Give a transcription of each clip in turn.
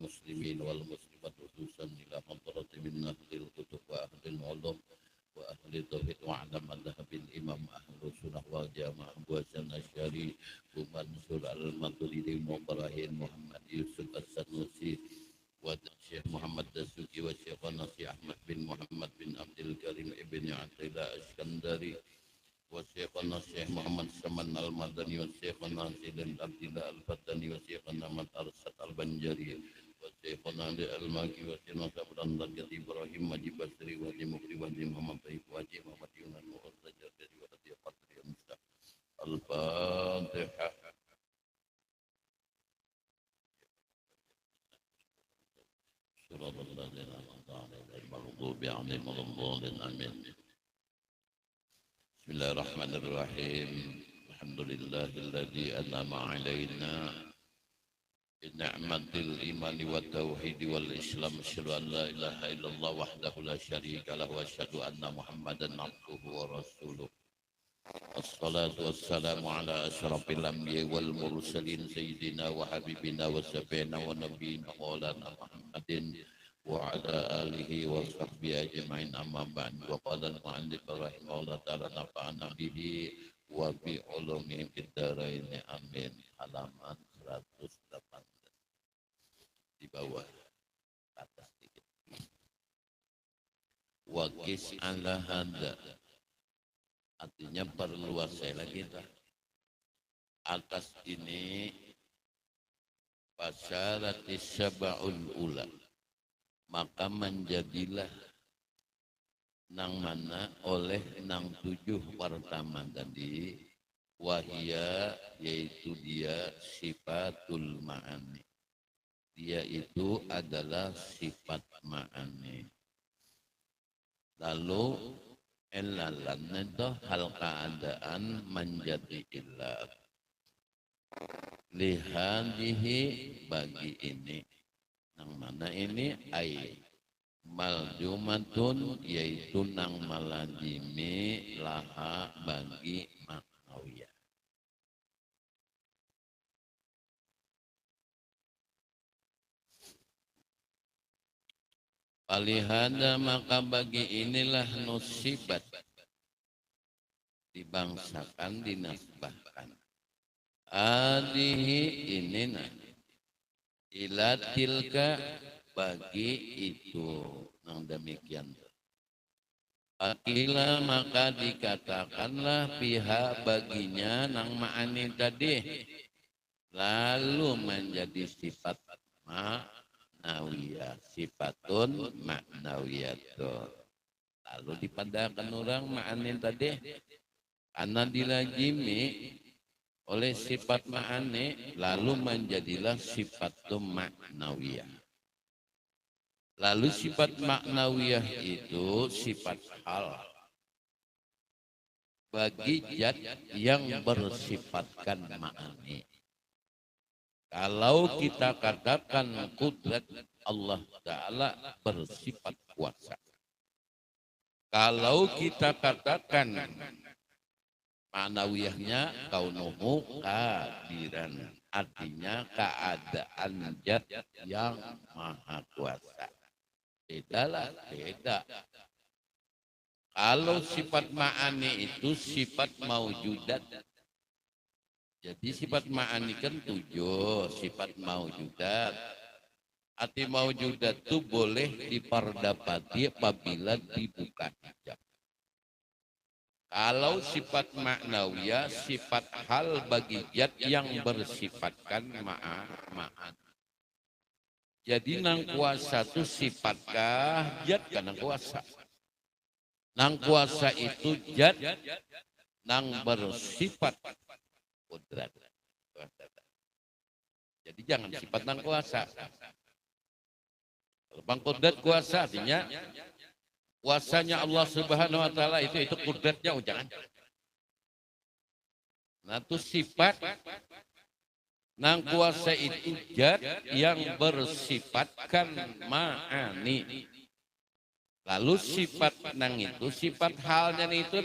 المسلمين والمسلمات خصوصا إلى حضرة من أهل الكتب وأهل العلوم وأهل التوحيد وعلى مذهب الإمام أهل السنة والجماعة وسن الشريع ومنصور الماتريدي وإبراهيم محمد يوسف السنوسي والشيخ محمد الدسوقي والشيخ الناصي أحمد بن محمد بن عبد الكريم ابن عبد الله الإسكندري وشيخنا الشيخ محمد سمن المدني وشيخنا سيدنا عبد الله الفتني وشيخنا من أرسد البنجري وشيخنا الماكي وشيخنا سبران درجة إبراهيم مجيب بسري وجي مكري وجي محمد طيب وجي محمد يونان وأرسد جرجري وجي قدري أمسا الفاتحة صراط الذين أنعمت عليهم غير المغضوب عليهم ولا الضالين آمين. بسم الله الرحمن الرحيم. الحمد لله الذي أنعم علينا بنعمة الإيمان والتوحيد والإسلام. أشهد أن لا إله إلا الله وحده لا شريك له وأشهد أن محمدا عبده ورسوله. الصلاة والسلام على أشرف الأنبياء والمرسلين سيدنا وحبيبنا وشفيعنا ونبينا مولانا محمد وعلى آله وصحبه أجمعين أما بعد. وقال المؤلف رحمه الله تعالى نفعنا به وبعلومه في الدارين آمين. Halaman 118 di bawah atas sedikit. Waqis ala hada, artinya perluas saya lagi atas ini fasyaratis sab'ul ula, maka menjadilah nang mana oleh nang 7 pertama tadi, wahia yaitu dia sifatul ma'ani, dia itu adalah sifat ma'ani. Lalu elalan itu hal keadaan menjadi ilah lihadihi bagi ini, nang mana ini ay maljumatun yaitu nang malajimi laha bagi maknawiyah. Palihada maka bagi inilah nusibat, dibangsakan dinasbahkan. Adihi ini ila tilka bagi itu, nang demikian. Akila maka dikatakanlah pihak baginya nang ma'ani tadi, lalu menjadi sifat ma'nawiyah, sifatun ma'nawiyatun. Lalu dipandakan orang ma'ani tadi, karena dilajimi oleh sifat ma'ani, lalu menjadilah sifatun ma'nawiyah. Lalu sifat maknawiyah itu sifat hal bagi zat yang bersifatkan ma'ani. Kalau kita katakan kudrat Allah Ta'ala bersifat kuasa. Kalau kita katakan ma'nawiyahnya kaunuhu kadiran, artinya keadaan zat yang maha kuasa. Beda. Kalau sifat ma'ani itu sifat maujudat. Jadi sifat ma'ani kan 7, sifat maujudat. Arti maujudat itu boleh diperdapati apabila dibuka hijab. Kalau sifat maknawiyah, sifat hal bagi zat yang bersifatkan ma'an. Jadi nang kuasa itu sifatkah zat kan nang kuasa. Nang kuasa itu zat nang bersifat kudrat. Jadi jangan sifat nang kuasa. Kalau bang kudrat kuasa artinya kuasanya Allah Subhanahu wa taala itu kudratnya, jangan. Nah itu sifat nang kuasa itu zat yang bersifatkan ma'ani. Lalu sifat nang itu, sifat halnya itu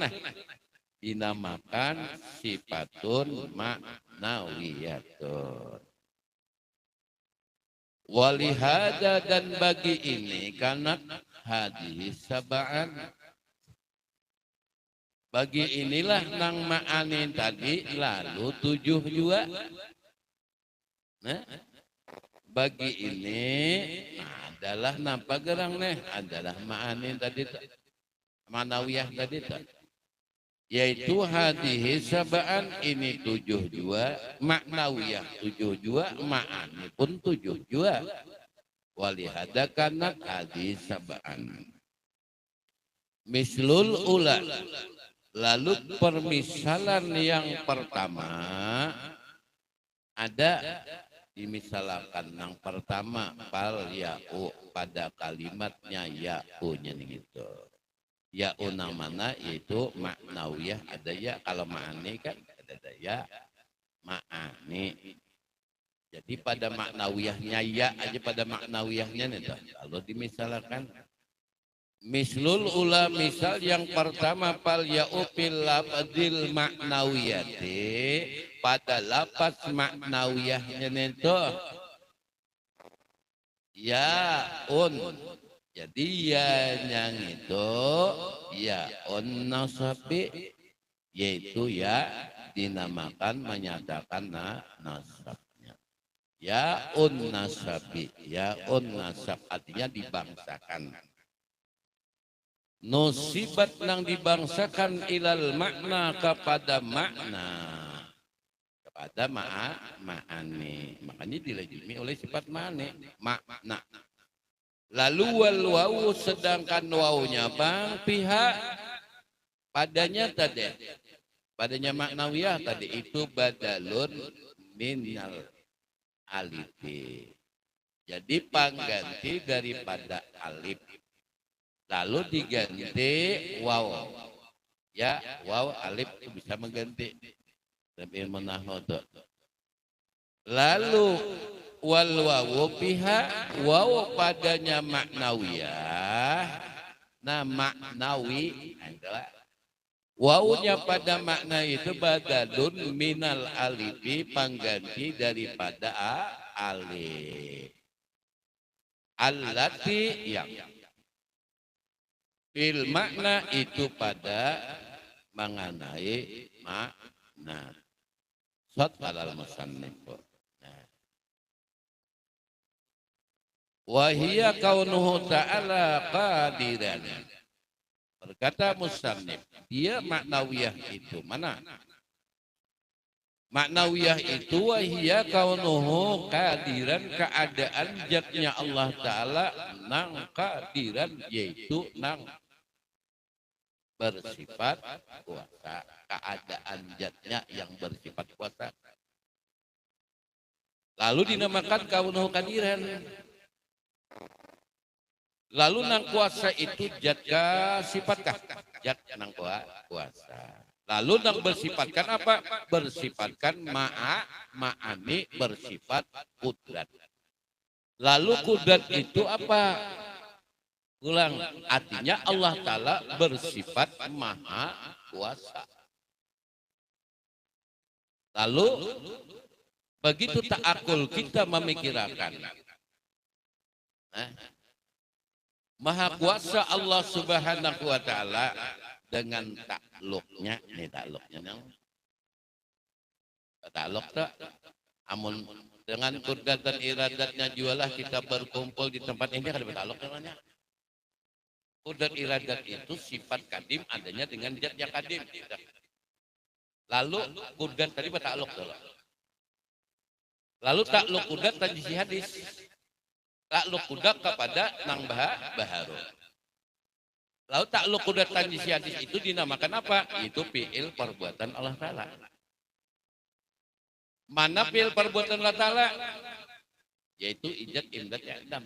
dinamakan sifatun ma'nawiyatun. Walihada dan bagi ini karena hadis sab'an. Bagi inilah nang ma'anin tadi lalu 7 juga. Nah, bagi ini adalah nampak gerang nih adalah ma'anin tadi manawiyah tadi yaitu hadis sab'an ini 7 jua maknawiyah 7 jua ma'ani pun 7 jua walihada kanat hadis sab'an mislul ula lalu permisalan yang pertama ada dimisalkan yang pertama pal ya'u pada kalimatnya ya'u-nya gitu. Ya'u nang mana yaitu maknawiyah ada ya kalau ma'ani kan ada ya ma'ani. Jadi pada maknawiyahnya ya aja pada maknawiyahnya nih kalau dimisalkan mislul ula misal yang pertama pal ya'u fil lafadzil maknawiyati pada lafaz maknawiyahnya itu yaun jadi ya yang itu yaun nasabi yaitu ya dinamakan menyatakan nasabnya yaun nasabi yaun nasab artinya dibangsakan nusibat nang dibangsakan ilal makna kepada makna kepada ma'ani makanya dilajimi oleh sifat ma'ani makna lalu wal wawu sedangkan wawunya bang pihak padanya tadi padanya maknawiyah tadi itu badalun minal alifi jadi pengganti daripada alif lalu diganti waw ya waw alif itu bisa mengganti tapi menahod lalu wal wawu pihak waw padanya maknawiyah nah maknawi adalah wawunya pada makna itu badalun minal alifi pengganti daripada alif allati yang fil makna itu pada mengenai makna. Sot alal musannif. Wahia kaunuhu ta'ala qadiran. Berkata musannif, dia maknawiyah itu mana? Maknawiyah itu wahia kaunuhu qadiran keadaan zatnya Allah Ta'ala nang qadiran yaitu nang bersifat kuasa keadaan zatnya yang bersifat kuasa lalu dinamakan kaunuhu qadiran lalu nang kuasa itu zat sifatkah zat nang kuasa lalu nang bersifatkan apa bersifatkan ma'ani bersifat kudrat lalu kudrat itu apa ulang artinya Allah Ta'ala bersifat maha kuasa. Lalu begitu ta'akul kita memikirkan maha kuasa Allah Subhanahu wa Ta'ala dengan takluknya ini takluknya takluk tak amun dengan kudrat dan iradatnya jualah kita berkumpul di tempat ini ada takluk namanya. Kudrat iradat itu sifat kadim adanya dengan zat yang kadim. Lalu kudrat tadi takluk dulu. Lalu takluk kudrat tadi hadis. Takluk kudrat kepada nang baharu. Lalu takluk kudrat tadi hadis itu dinamakan apa? Itu fi'il perbuatan Allah Ta'ala. Mana fi'il perbuatan Allah Ta'ala? Yaitu ijad, imdad, i'dam.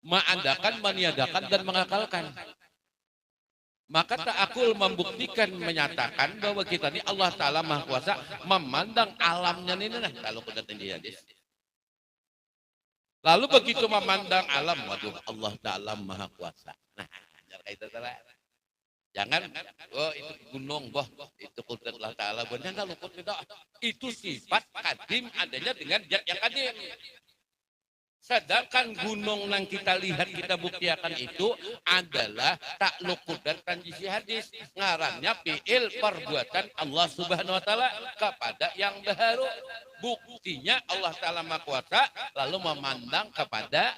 Mengadakan, meniadakan, dan mengakalkan. Maka ta'akul membuktikan, menyatakan bahwa kita ini Allah Ta'ala Maha Kuasa memandang alamnya ini nah kalau kudat di hadis. Lalu begitu memandang alam, waduh Allah Ta'ala Maha Kuasa. Nah, jangan, oh itu gunung, boh itu kudat Allah Ta'ala. Benar nggak luput tidak? Itu sifat kadim adanya dengan zat yang kadim. Sedangkan gunung yang kita lihat, kita buktikan itu adalah takluk kudrat tanjisi hadis. Ngarannya fi'il perbuatan Allah Subhanahu wa taala kepada yang baharu. Buktinya Allah taala Maha Kuasa lalu memandang kepada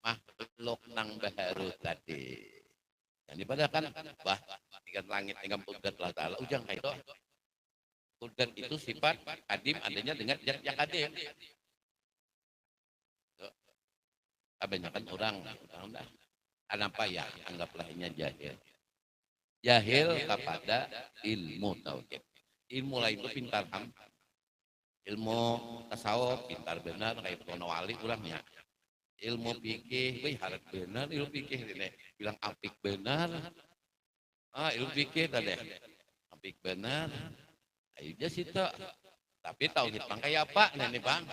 makhluk nang baharu tadi. Yang dipadahkan bah tingkat langit tingkat kudrat Allah taala ujang kayak itu. Kudrat itu sifat kadim adanya dengan zat yang kadim. Kebanyakan orang kenapa ya anggaplah ini jahil kepada ilmu tauhid. Ilmu lain itu pintar ham, ilmu tasawuf pintar benar kayak Tono Wali orangnya. Ilmu fikih, harap benar ilmu fikih ini bilang apik benar. Ilmu fikih tadi apik benar. Aja sih tuh. Tapi tauhid bang kayak apa nih bang?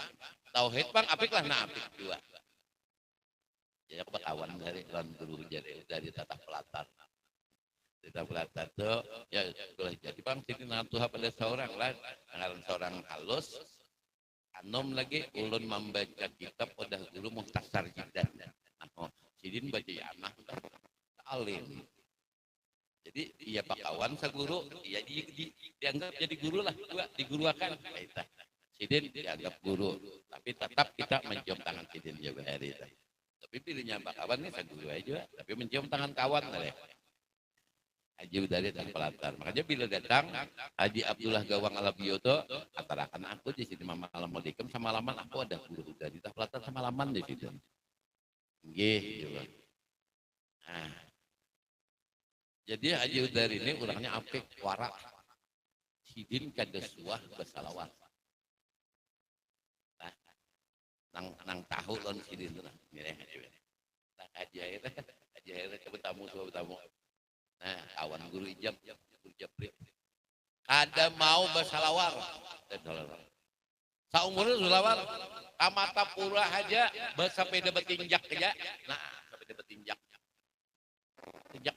Tauhid bang apik lah nah apik juga. Ya kawan dari tuan guru jadi dari tata pelatar tuh ya boleh jadi bang sini natuha pada seorang lah seorang halus anom lagi ulun membaca kitab pada guru Muhtasar Jidan sidin baca ya anak alim jadi iya pak kawan sa guru iya dianggap jadi guru lah diguruakan sidin dianggap guru tapi tetap kita mencium tangan sidin ya hari itu. Tapi pilihnya Mbak kawan nih saya dulu aja, tapi mencium tangan kawan lah. Haji Udari dan Pelatar. Makanya bila datang Haji Abdullah Gawang Alabiyoto, antarakan aku di sini malam modikem sama laman aku ada guru Udari dan Pelatar sama laman di situ. Nggih, gitu. Nah, jadi Haji Udari ini orangnya apik, warak, sidin kadesuah bersalawat. Nang tahu lon sidin tuh nah aja coba tamu nah kawan guru ijab kada mau bersalawar saumurnya salawar kamata pura aja bersepeda betinjak aja nah sepeda betinjak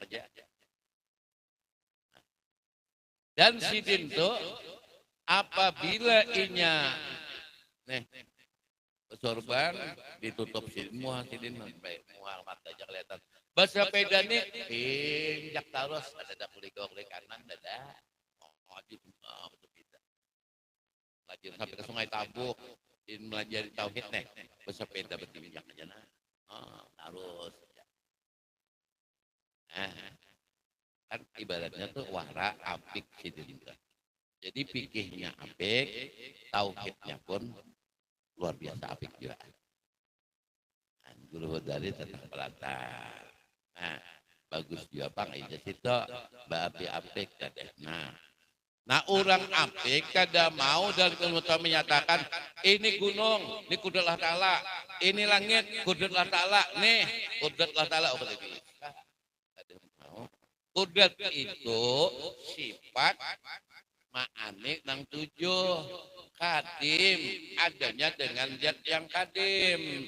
aja dan sidin tuh apabila inya sorban ditutup semua sidin sampai mual mata aja kelihatan bersepeda nih injak terus ada kuligok kanan dada wajib bersepeda lagi sampai ke Sungai Tabuk melajari tauhid nih bersepeda bertinjak aja nah harus kan ibaratnya tuh wara apik sidin jadi fikihnya apik tauhidnya pun luar biasa apik juga. Guru dari tetap Pelatar. Nah, bagus juga Bang aja situ. Mbak apik kadeh. Nah orang apik kada mau dan kemudian menyatakan ini gunung, ini kudrat Allah Ta'ala, ini langit, kudrat Allah Ta'ala, nih kudrat Allah Ta'ala. Oh, lebih. Kudrat itu sifat ma'anik nang tujuh. Kadim adanya dengan zat yang kadim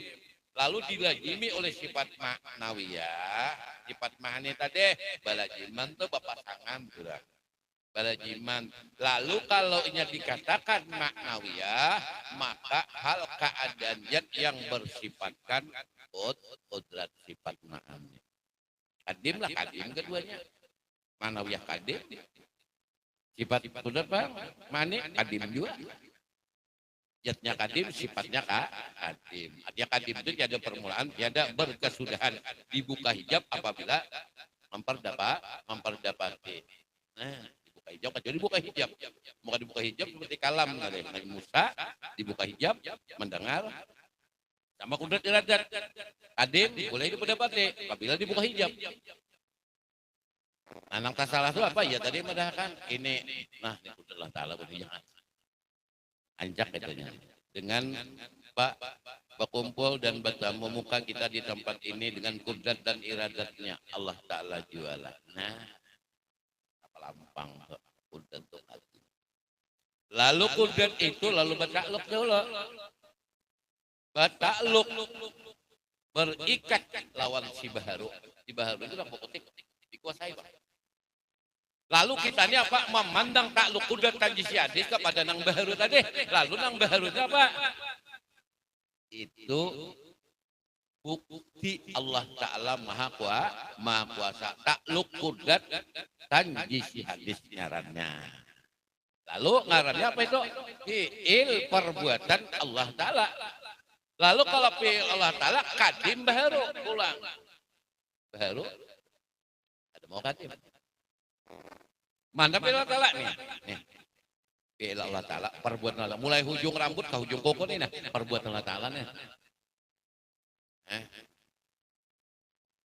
lalu dilajimi oleh sifat maknawiyah sifat ma'ani tadi balajiman tuh pasangan balajiman lalu kalau ini dikatakan maknawiyah maka hal keadaan zat yang bersifatkan kodrat sifat ma'ani kadim lah kadim keduanya maknawiyah kadim sifat kodrat bang ma'ani kadim juga zatnya kadim, sifatnya kadim. Artinya kadim itu tiada permulaan, tiada berkesudahan. Dibuka hijab apabila memperdapati. Nah, dibuka hijab, kecuali dibuka hijab. Bukan dibuka hijab seperti kalam. Nabi Musa dibuka hijab, mendengar. Sama kudrat iradat. Kadim boleh diperdapati apabila dibuka hijab. Anak tak salah itu apa? Ya tadi mendahkan ini. Nah, ini kudrat Allah Ta'ala berhijab. Anjak katanya dengan Pak berkumpul dan bertemu muka kita di tempat ini dengan kudrat dan iradatnya Allah Ta'ala jualan. Nah apa lampang kudrat itu lalu kudrat itu lalu bertakluk dulu bertakluk berikat lawan si baharu itu lah pokoknya dikuasai Pak. Lalu kita ini apa? Memandang takluk kudrat tanjisi hadis kepada nang baharu tadi. Lalu nang baharu itu apa? itu bukti Allah Ta'ala maha kuasa. Takluk kudrat tanji si hadis ngarannya. Lalu ngarannya apa itu? Fi'il perbuatan Allah Ta'ala. Lalu kalau fi'il Allah Ta'ala kadim baharu pulang. Baharu ada mau kadim. Mana fi'il Allah Ta'ala nih? Nih. Fi'il Allah Ta'ala perbuatan Allah. Mulai hujung rambut ke hujung kuku nih nah. Perbuatan Allah Ta'ala nih.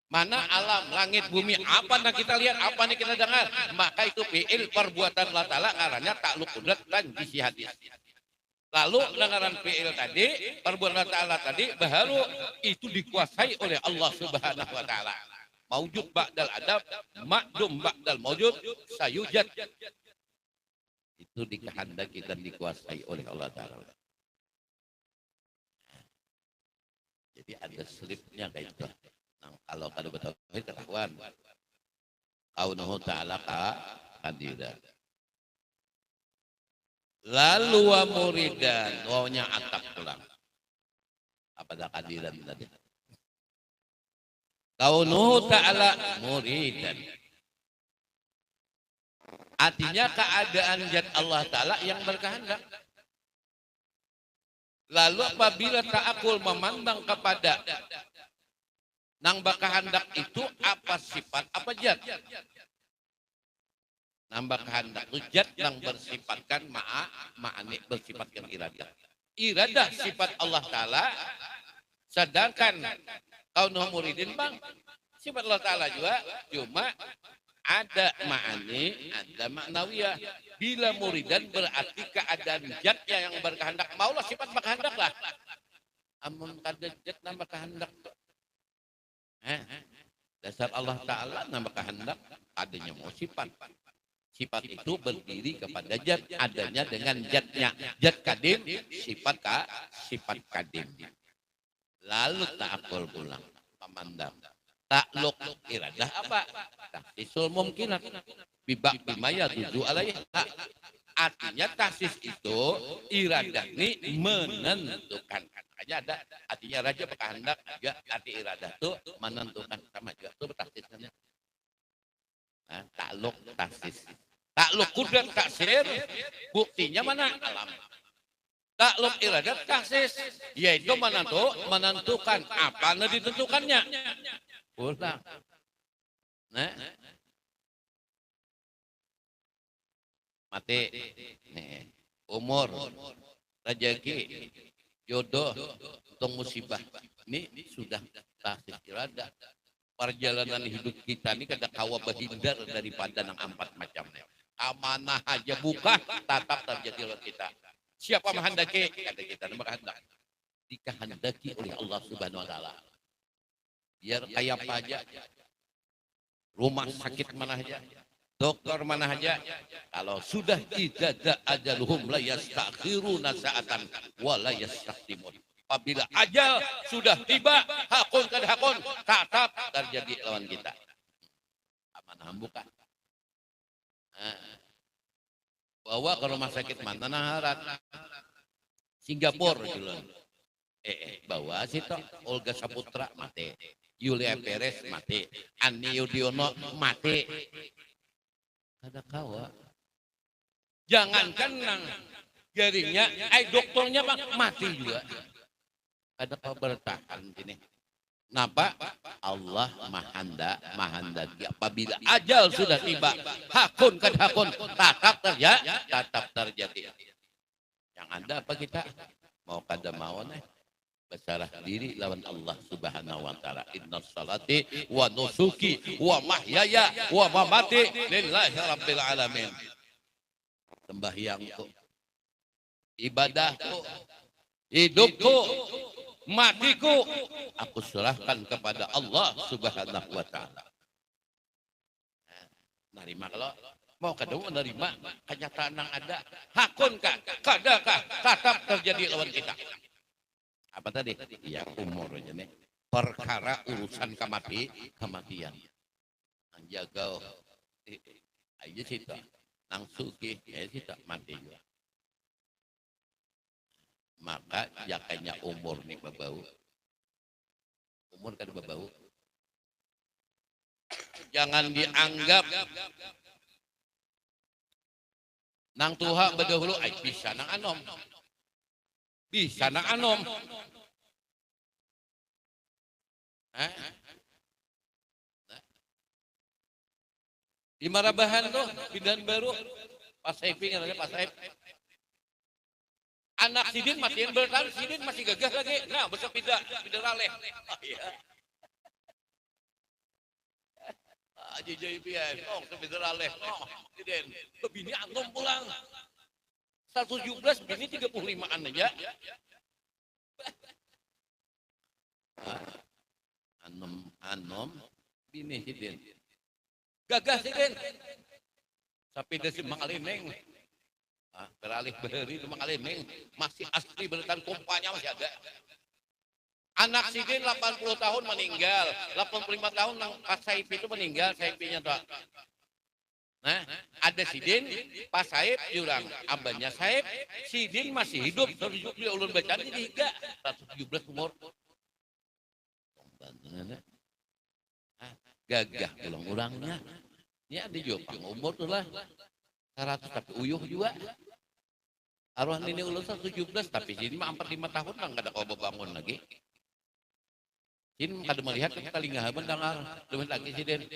Mana alam, langit, bumi, apa yang kita lihat, apa yang kita dengar. Maka itu fi'il perbuatan Allah Ta'ala ngarannya takluk kudrat dan isi hadis. Lalu dengaran fi'il tadi, perbuatan Allah Ta'ala tadi, baharu itu dikuasai oleh Allah Subhanahu Wa Ta'ala. Maujud ba'dal adab, makdum ba'dal maujud, sayujad. Itu dikehendaki dan dikuasai oleh Allah Ta'ala. Jadi ada slipnya kayak itu. Nah, kalau kada betul ketahuan. Kaunahu ta'ala kadiran. Lalu wa muridan, wawnya atap pulang. Apa dah kadiran tadi? Kaunahu ta'ala muridan. Artinya keadaan zat Allah Ta'ala yang berkehendak. Lalu apabila ta'akul memandang kepada nang berkehendak itu apa sifat, apa zat? Nang berkehendak itu zat nang bersifatkan ma'ani, bersifatkan iradah. Iradah sifat Allah Ta'ala, sedangkan kaunuh muridin bang, sifat Allah Ta'ala juga, cuma ada ma'ani, ada maknawiyah. Bila muridan berarti keadaan zatnya yang berkehendak. Maulah sifat berkehendak lah. Amun kada zat nambah kehendak. Dasar Allah Ta'ala nambah kehendak. Adanya mau sifat. Sifat itu berdiri kepada zat. Adanya dengan zatnya. Zat kadim, sifat kadim. Lalu ta'akul pulang. Pemandang. Takluk iradah apa? Tahsisul mungkinat. Bibak bimaya tuju alaih. Artinya tahsis itu iradah ini menentukan. Aja ada artinya raja berkehendak juga arti iradah itu menentukan sama juga itu tahsisnya. Nah, takluk tahsis. Takluk kudrat taksir buktinya mana? Alam. Takluk iradah tahsis yaitu menentukan apa yang ditentukannya. Pulang. Nah. Mati, nih, umur, rezeki, jodoh, atau musibah. Ini sudah tahsis iradah. Perjalanan hidup kita ini kada kawa berhindar daripada yang empat macam. Amanah aja buka, tatap terjadi oleh kita. Siapa menghendaki? Kada kita menghendaki. Dikehendaki oleh Allah Subhanahu Wa Taala. Biar kayak apa aja, rumah sakit mana aja, dokter mana aja, kalau sudah idza ajaluhum la yastakhiruna sa'atan wa la yastaqdimun. Apabila ajal sudah tiba, hakun kad hakun, tatap terjadi lawan kita. Amanah bukan. Bawa ke rumah sakit mantan harat Singapura dulu. Bawa situ Olga Saputra mati, Yulia Perez mati, Ani Yudhoyono mati. Ada kawa. Jangankan nang jaringnya, dokternya bang mati juga. Ada kawa bertahan gini. Napa? Allah mahandaki apabila ajal sudah tiba, hakun kad hakun, tatap terjadi. Yang ada apa kita? Mau kada mau nih. Berserah diri lawan Allah Subhanahu Wa Taala. Inna salati wa nusuki wa mahyaya wa mamati lillahi rabbil alamin. Sembahyangku, ibadahku, hidupku, matiku, aku serahkan kepada Allah Subhanahu Wa Taala. Nerima kalau mau kedua menerima kenyataan yang ada. Hakunkah, kadakah, tetap terjadi lawan kita. Apa tadi? Ya umurnya nih. Perkara urusan kematian. Jaga aja situ. Nang suki, ya situ mati juga. Maka jakanya umur nih babau. Umur kan babau. Jangan dianggap nang tuha badahulu ay bisa nang anom. Bisa nang anom. Di Marabahan tuh pindahan baru pas Saiping ada pas Saip. Anak Sidin masih yang bertahan, Sidin masih gagah lagi. Nah, besok pindah raleh. Oh, iya. Aji JPS, oh, pindah raleh. Oh, Sidin. Bini antum pulang. 117, bini 35-an aja. Anom, bini Sidin. Gagah Sidin. Tapi dia si Mangalimeng. Beralih beheri itu Mangalimeng. Masih asli bertahan kompanya masih ada. Anak Sidin 80 tahun meninggal. 85 tahun pas Saip itu meninggal. Saipinya tuh. Nah, ada Sidin, pas Saip jurang. Abahnya Saip, Sidin masih hidup. 170 ulun bacaan jadi 117 umur. Gagah ulang-ulangnya. Ini ada juga umur tuh lah. 100 tapi uyuh juga. Arwah ini ulun 117 tapi Sidin mah 45 tahun lah nggak ada kau bangun lagi. Sidin kada melihat ke talingah mendengar demi lagi Sidin.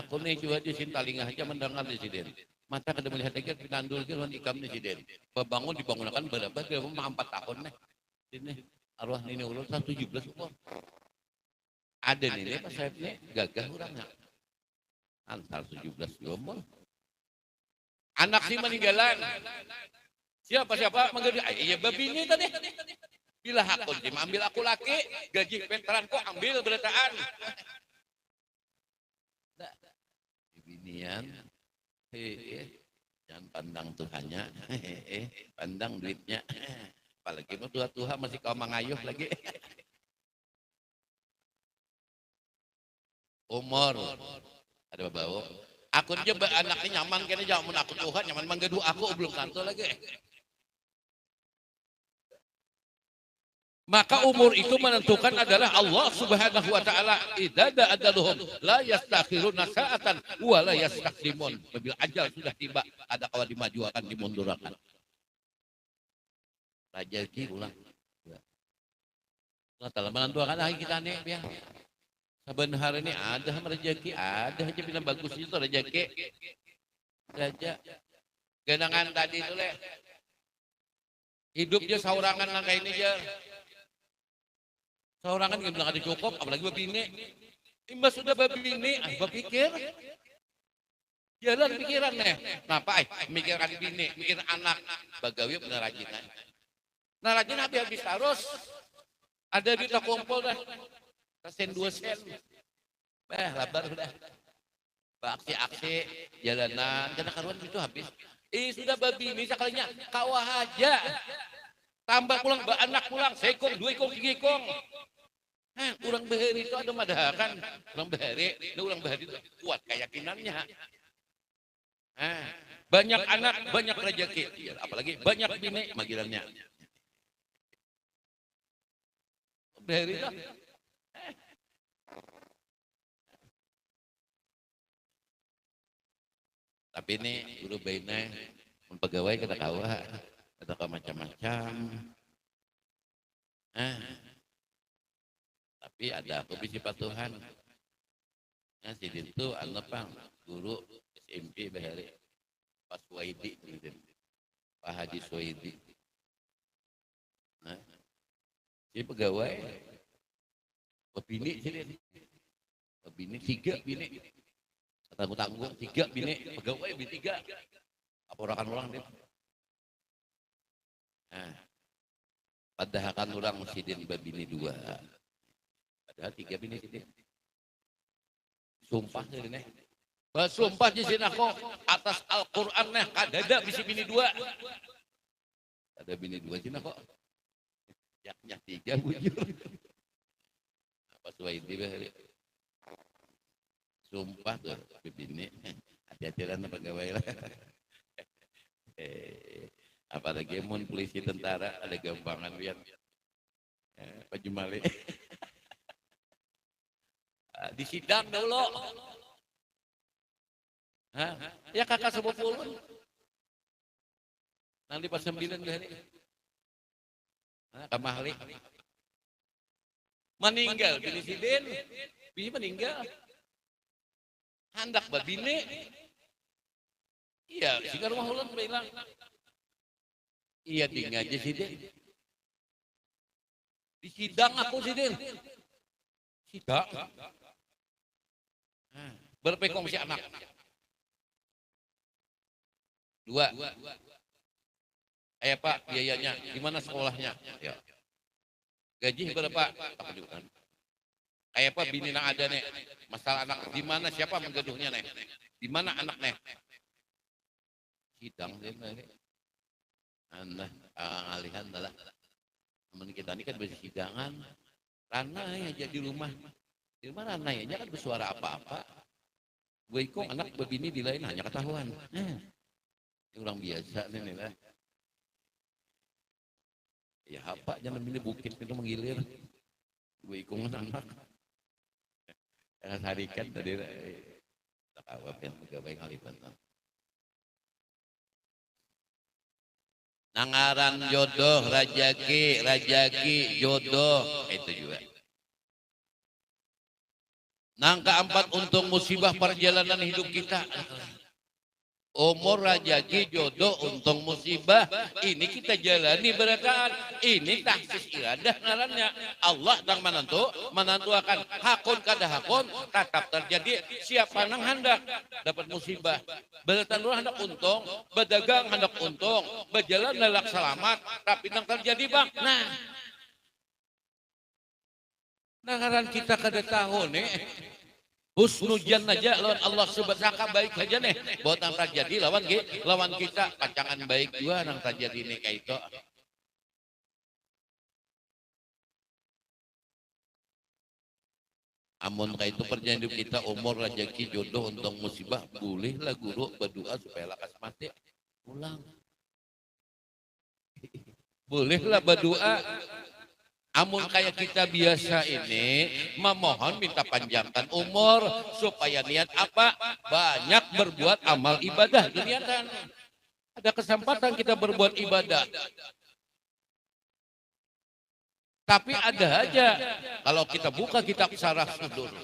Aku nih coba di sini talingah aja mendengar di Sidin. Mata kada melihat lagi pinandul ke lawan ikam di Sidin. Bangun dibangunkan berapa? Dia mah 4 tahun nih. Sini arwah ini ulun 117 umur. Ada nih pas saya nih gagah orangnya. Antar 17 umur. Anak si meninggalan. Siapa menggadi? Iya babi ini tadi. Bila hakun sih ambil aku laki, gaji veteran kok ambil berataan. Binian, jangan pandang Tuhannya, pandang duitnya. Apalagi mau tua-tua masih kau mengayuh lagi. Umur, ada bawa. Aku aja anaknya nyaman kayaknya jangan menakut Tuhan, nyaman menggedu aku belum kantor lagi. Maka umur itu menentukan adalah Allah Subhanahu wa taala. Idza adaluhum la yastakhiruna sa'atan wa la yastaqdimun. Bila ajal sudah tiba, ada kawan dimajukan dimundurkan. Rezeki ulang. Allah taala menentukan hari kita nih ya. Saben hari ini ada rezeki, ada aja bilang bagus itu rezeki. Saja. Genangan tadi itu le. Hidupnya saurangan nang kayak ini aja. Saurangan nggak bilang ada cukup, apalagi babine. Imbas sudah babine, berpikir. Jalan pikiran nih. Kenapa? Mikirkan bini, mikir anak. Bagawi bener rajin. Nah rajin habis terus. Ada di kumpul dah. Sen 2 sen. Labar udah. Aksi-aksi jalanan, karena karuan itu habis. Sudah babi ini sekalinya kawah aja. Tambah pulang, anak pulang, sekong, 2 ekong, 3 ekong. Urang beheri itu ada madahakan. Urang beheri itu kuat keyakinannya. Banyak anak, banyak rezeki. Apalagi banyak bini magilannya. Beheri itu. Tapi ini guru baina pegawai kata kawa, kata macam-macam. Tapi ada komisi patuhan. Sidin itu anepang guru SMP Bahari Pak Suwaidi, Pak Haji Suwaidi. Si pegawai, bini Sidin, bini 3 bini. Tanggung 3 bini, pegawai bini 3. Laporan orang dia. Padahal kan orang Sidin bini 2. Padahal 3 bini Sidin. Sumpah Sidin sumpah di sini aku atas Al-Quran nih kadada bisi bini 2. Ada bini 2 sini kok. Yaknya 3 bujur. Apa Suwaidi bahari. Sumpah tuh bini. Hati-hati lah pegawai lah. Apalagi mun polisi tentara ada gampangan lihat Pak Jumali. Disidang dulu. Hah? Ya kakak sepupu. Nanti pas 9 hari. Kamahli. Meninggal bini sidin. Bini meninggal. Handak babine. Iya, sehingga rumah ulang bilang. Iya tinggal aja sidin. Disidang aku sidin. Sidang. Berpekong si anak. 2. Pak biayanya, gimana sekolahnya? Ya. Gaji berapa? Apa juga kan? Pak bini nang ada nih. Masalah anak di mana siapa menggaduhnya nih? Di mana anak nih? Sidang dia nih. Anak ngalihan adalah teman kita ini kan bersidangan. Ranah ya jadi rumah. Di rumah ranah ya kan bersuara apa-apa. Gue kok anak begini di lain hanya ketahuan. Ini orang biasa nih lah. Ya apa jangan ini bukit itu menggilir. Gue ikut anak. Jangan harikan tadi tak awap yang pegawai ngaliban. Nangaran jodoh, rajaki, jodoh itu juga. Nang keempat untung musibah perjalanan hidup kita. Umur, rajaki, jodoh, untung musibah. Ini kita jalani berataan. Ini tahsis iradah ngarannya. Allah yang menentukan hakun kada hakun tetap terjadi. Siapa nang hendak dapat musibah. Berataan lu hendak untung, berdagang hendak untung, berjalan lalak selamat. Tapi nang terjadi bang. Nah, ngaran kita kada tahu nih. Husnujan aja lawan Allah subhanahu baik aja nih. Buat yang terjadi lawan kita kacangan baik juga yang terjadi nih kayak itu. Amun kayak itu perjalanan kita umur rezeki jodoh untung musibah bolehlah guru berdoa supaya lakas mati. Ulang. Bolehlah berdoa. Amun kayak kita biasa ini memohon minta panjangkan umur supaya niat apa? Banyak berbuat amal ibadah duniakan. Ada kesempatan kita berbuat ibadah. Tapi ada aja kalau kita buka kitab Syarah Sudur.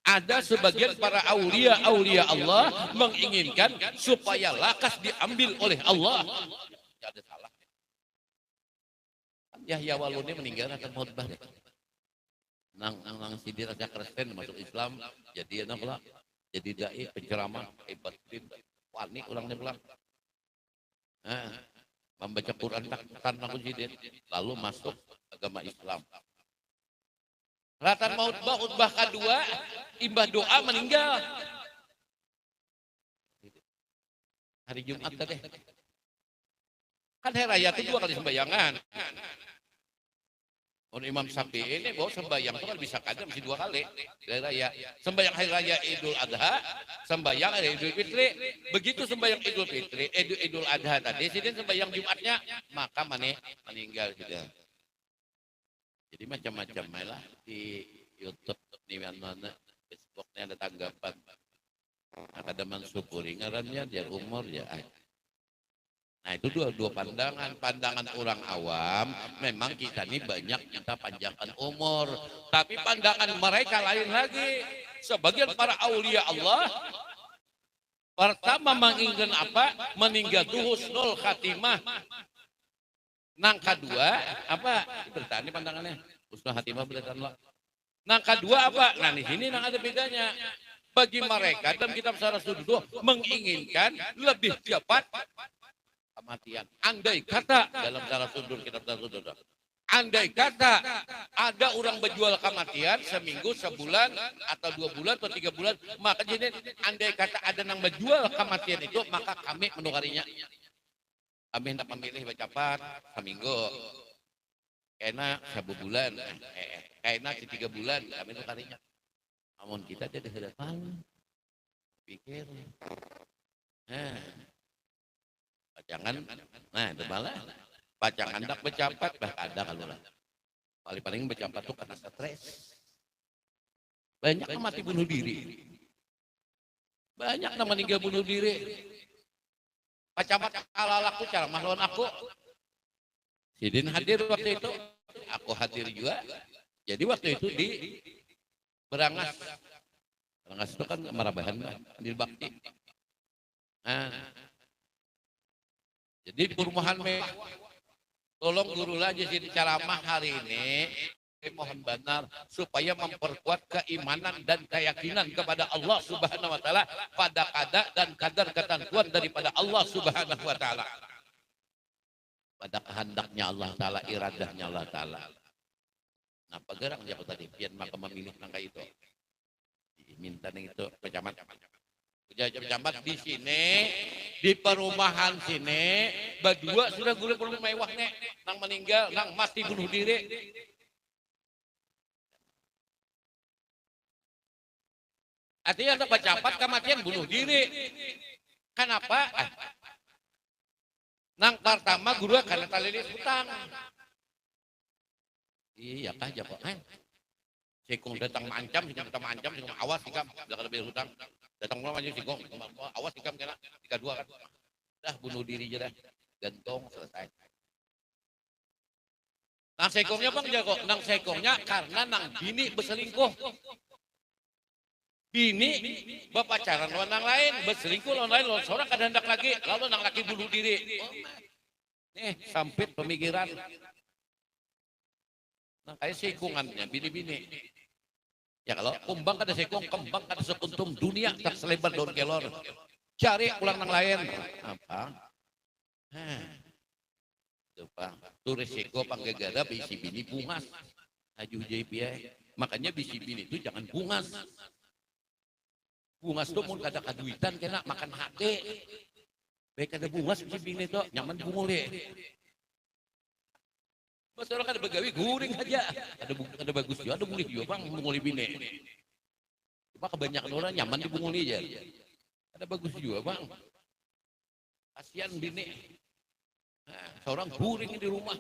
Ada sebagian para aulia Allah menginginkan supaya lakas diambil oleh Allah. Tidak ada salah. Yahya Waluni meninggal akan khutbah. Nang sidir aja Kristen masuk Islam jadi anak lah. Jadi dai penceramah hebat wani orangnya belak. Membaca Quran tak aku sidir lalu masuk agama Islam. Ratan maut khutbah kedua imbah doa meninggal. Hari Jumat tadi. Kan hari raya itu 2 kali sembayangan. Imam Syafi'i ini bahwa sembahyang itu kan bisa kadang mesti 2 kali hari raya. Sembahyang hari raya Idul Adha, sembahyang hari Idul Fitri. Begitu sembahyang Idul Fitri, Idul Adha tadi, sidin sembahyang Jumatnya, maka meninggal sudah. Jadi macam-macam lah di YouTube di mana Facebooknya ada tanggapan. Ada mensyukuri ngarannya dia umur ya. Nah itu dua pandangan. Pandangan orang awam memang kita ini banyak kita panjangkan umur. Tapi pandangan mereka lain lagi. Sebagian para aulia Allah pertama menginginkan apa? Meninggal husnul khatimah. Nang kedua apa? Bertani pandangannya. Husnul khatimah bertani. Nang kedua apa? Nah di sini nang ada bedanya. Bagi mereka dalam kitab Syarah Sudur menginginkan lebih cepat kematian. Andai kata dalam Syarah Sudur kitab Syarah Sudur. Andai kata ada orang berjual kematian seminggu, sebulan, atau 2 bulan, atau 3 bulan, maka jadi andai kata ada yang berjual kematian itu, maka kami menukarinya. Kami hendak memilih bercapat seminggu, kena 1 bulan, kena 3 bulan, kami menukarinya. Namun kita jadi hadapan, pikir, Pacangan, nah itu malah pacangan dak becapat bah ada kalau lah. Paling-paling becapat tuh karena stres. Banyak yang mati bunuh diri. Banyak yang meninggal bunuh diri. Pacapat ala laku cara mahlon aku. Sidin hadir waktu itu. Aku hadir juga. Jadi waktu itu di Berangas. Berangas itu kan Marabahan, di Bakti. Nah, jadi di perumahan mewah. Tolong guru aja jadi ceramah hari ini. Mohon benar supaya memperkuat keimanan dan keyakinan kepada Allah Subhanahu wa taala pada kadar ketentuan daripada Allah Subhanahu wa taala. Pada kehendaknya Allah taala, iradahnya Allah taala. Nah, pegerang dia tadi pian maka memilih nangka itu. Minta nih itu pejabat. Pejabat di sini di perumahan sini berdua sudah guru mewah nih nang meninggal nang mati bunuh diri. Artinya ada pejabat kematian bunuh diri. Kenapa? Nang pertama guru karena talilis hutang. Iya kah aja kok. Sikung datang mengancam, awas sikam, jangan lebih hutang. Datang pulang aja sikung, awas sikam kena 32 kan. Dah bunuh diri aja dah. Gantong selesai. Nang sekongnya bang jago, nang sekongnya karena nang bini berselingkuh. Bini berpacaran lawan nang lain, berselingkuh lawan lain, lawan seorang kadang hendak lagi, lalu nang laki bunuh diri. Sampit pemikiran. Nah, kayak sekungannya, bini-bini. Ya kalau kumbang kada sekung, kembang kada sekuntum dunia tak selebar daun kelor. Cari pulang nang lain. Apa? Tuh resiko panggagara bisi bini bungas. Aju JPI. Makanya bisi bini itu jangan bungas. Bungas tuh mun kada kaduitan kena makan hati. Baik kada bungas bisi bini itu nyaman bungule. Mas orang ada begawi guring aja. Ada bagus juga, ada mulih juga bang menguli bini. Cuma kebanyakan orang nyaman di bunguli aja. Ada bagus juga bang. Kasihan bini. Nah, seorang guring di rumah.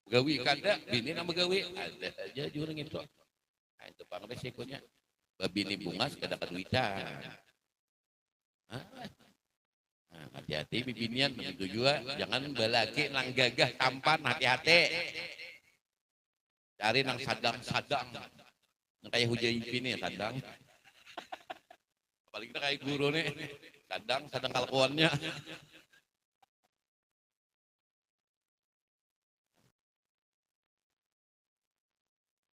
Begawi kada, bini nama begawi ada aja jurang itu. Nah itu bang resikonya. Bini bungas kada kaduitan. Nah, hati-hati bibinian begitu juga jangan balaki nang gagah tampan hati-hati cari nang sadang nang kayak hujai bini sadang apalagi kayak guru nih sadang kalkuannya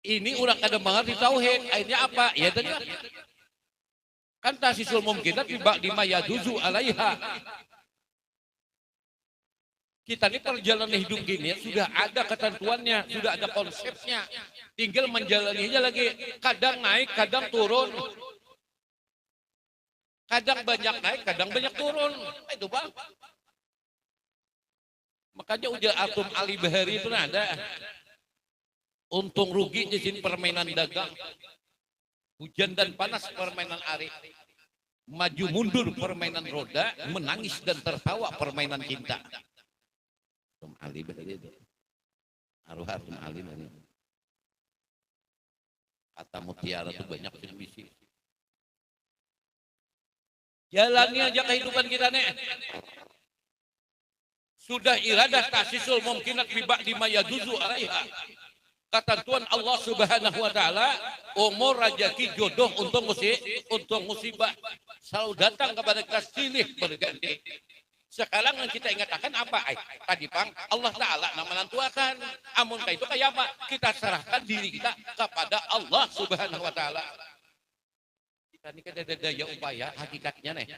ini orang kadang banget di tauhid akhirnya apa ya tadi kan tasisul mungkinat di maya duzu alaiha. Kita ini perjalanan hidup gini sudah ada ketentuannya, sudah ada konsepnya. Tinggal menjalaninya lagi. Kadang naik, kadang turun. Kadang banyak naik, kadang banyak turun. Itu bang. Makanya ujar Atum Ali Bahari itu ada. Untung rugi di sini permainan dagang. Hujan dan panas permainan ari. Maju mundur permainan roda, menangis dan tertawa permainan cinta. Atum Ali betul itu. Aruh Atum Ali betul. Kata mutiara itu banyak visi. Jalani aja kehidupan kita nih. Sudah iradah tasisul mungkinat bibak di mayaduzu alaiha. Ketentuan Allah Subhanahu wa taala, umur rezeki jodoh untuk musibah selalu datang kepada kita silih berganti. Sekarang yang kita ingatkan apa? Tadi pang Allah taala nama menentukan. Amun itu kayak apa? Kita serahkan diri kita kepada Allah Subhanahu wa taala. Kita ini kan ada daya upaya hakikatnya nih.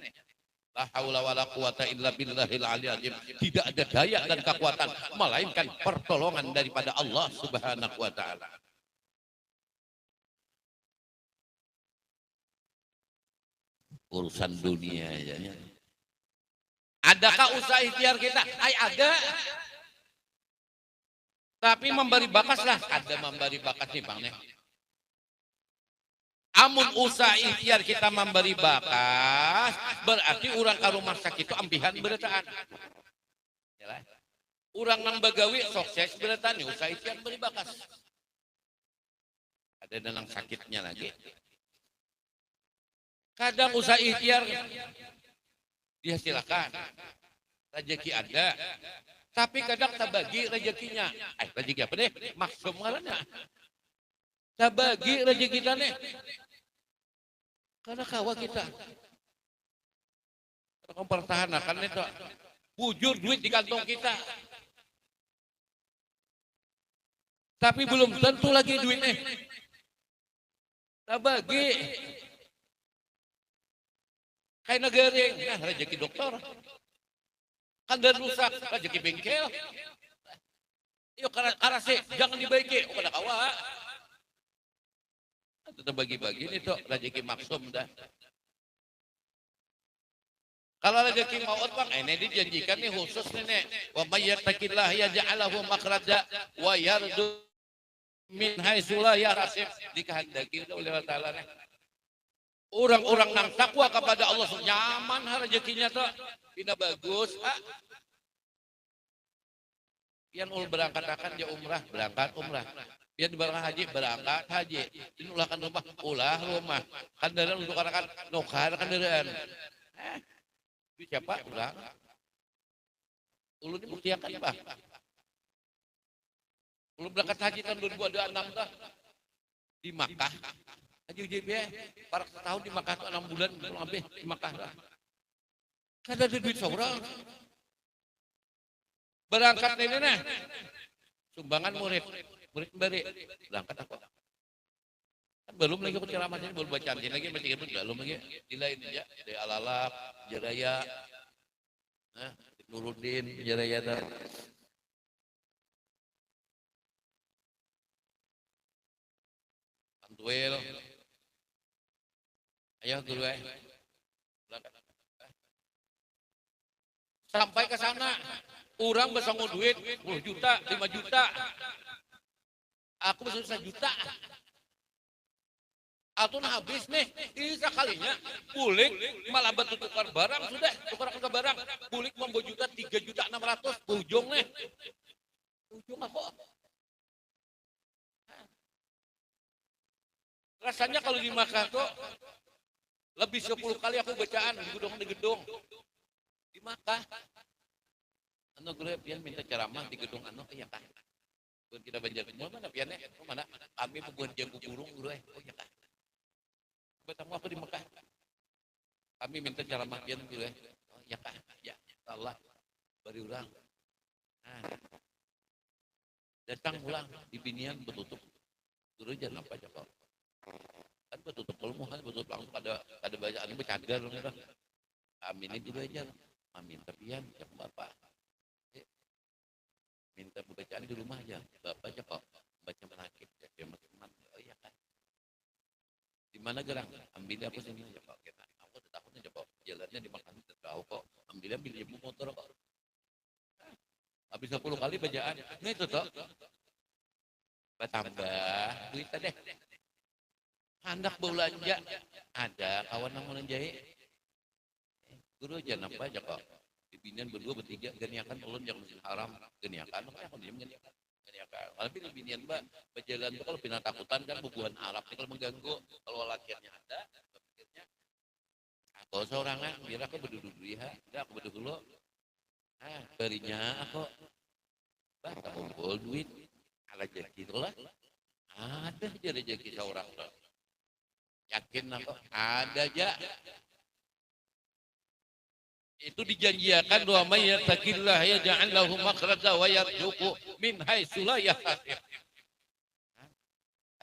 La haula wala quwata illa billahil aliyil azim. Tidak ada daya dan kekuatan melainkan pertolongan daripada Allah Subhanahu wa taala. Urusan dunia aja. Adakah usaha ikhtiar kita? Ada. Tapi memberi bakas lah. Ada memberi bakas nih bang. Amun usaha ikhtiar kita memberi bakas, berarti orang ke rumah sakit itu ambihan berataan. Orang nang bagawi sukses berataan, usaha ikhtiar beri bakas. Ada nang sakitnya lagi. Kadang usaha ikhtiar dia silakan, rezeki ada. Tapi kadang tak bagi rezekinya. Rezeki apa deh? Maksum ngaranna. Tak bagi rezeki kita nih. Karena kawa kita. Kita mempertahankan itu. Bujur duit di kantong kita. Tapi belum tentu lagi duitnya. Tak bagi. Kayak negara. Nah, rezeki dokter. Kan dan rusak. Rezeki bengkel. Yuk karase. Jangan dibaiki. Oh, pada kawa. Tetap bagi-bagi ini tuh rezeki maksum dah. Kalau rezeki maut bang, ini dijanjikan nih khusus nih. Wa may yattaqillah yaj'alahu makhraja wa yardu min haitsu la yahtasib. Dikehendaki oleh Allah Taala nih. Orang-orang nang takwa kepada Allah nyaman rezekinya tuh. Tidak bagus. Yang ul berangkat akan dia umrah, berangkat umrah. Biar berangkat haji, berangkat haji. Ini ulahkan rumah. Kendaraan untuk anak nukar kendaraan. Siapa? Ulang. Ulu ini buktiakan, Pak. Ulu berangkat haji tahun 2026 dah. Di Makkah. Haji UJB, para setahun di Makkah itu 6 bulan, belum habis di Makkah dah. Kan ada duit seorang. Berangkat ini nih. Sumbangan murid beri berangkat aku kan belum lagi aku ceramah ini belum baca lagi belum lagi di lain ya di Alalak Jaraya Nuruddin Jaraya Antuel ayo guru sampai ke sana orang bersanggup duit 10 juta 5 juta aku bisa 1 juta. Atau habis nih, ini sekalinya bulik malah bertukar barang sudah, tukar barang, bulik membawa juta 3.600.000 ujung nih. Ujung aku. Rasanya kalau di Makkah tuh lebih 10 kali aku bacaan di gedung. Di Makkah. Anu gue pian minta ceramah di gedung anu ya kan. Kita banjar mana piannya? Mana? Kami membuat jago burung gue. Oh ya kan. Bertemu aku di Mekah. Kami minta ceramah pian gue. Oh ya kan. Ya Allah beri ulang. Nah. Datang ulang di binian bertutup. Guru jangan apa aja kok. Kan bertutup kalau mau kan bertutup langsung ada bacaan ini bercadar loh kan. Amin itu aja. Amin tapian jam bapak. Minta bacaan di rumah aja, bapak aja kok baca menakib ya teman-teman. Oh iya kan, di mana gerang? Ambil apa sih ya kok kita? Aku udah takutnya aja kok jalannya di makan tahu kok. Ambil ibu motor kok. Habis 10 kali bacaan, nah itu toh. Bertambah duit deh. Hendak belanja ada kawan yang menjahit. Guru aja nampak aja kok. Binian berdua bertiga ganiakan ulun yang masjid haram ganiakan apa yang diam ganiakan tapi binian mbak berjalan tuh kalau pindah takutan kan bubuhan Arab kalau mengganggu kalau latihannya ada pikirnya atau seorangan biar aku berduduk dulu ya udah aku berduduk dulu berinya aku bah kumpul duit ala rezeki itulah ada aja rezeki seorang yakin aku ada aja. Itu dijanjikan doa may yattaqillah yaj'al lahu makhraja wa yarzuqhu min haitsu la yahtasib.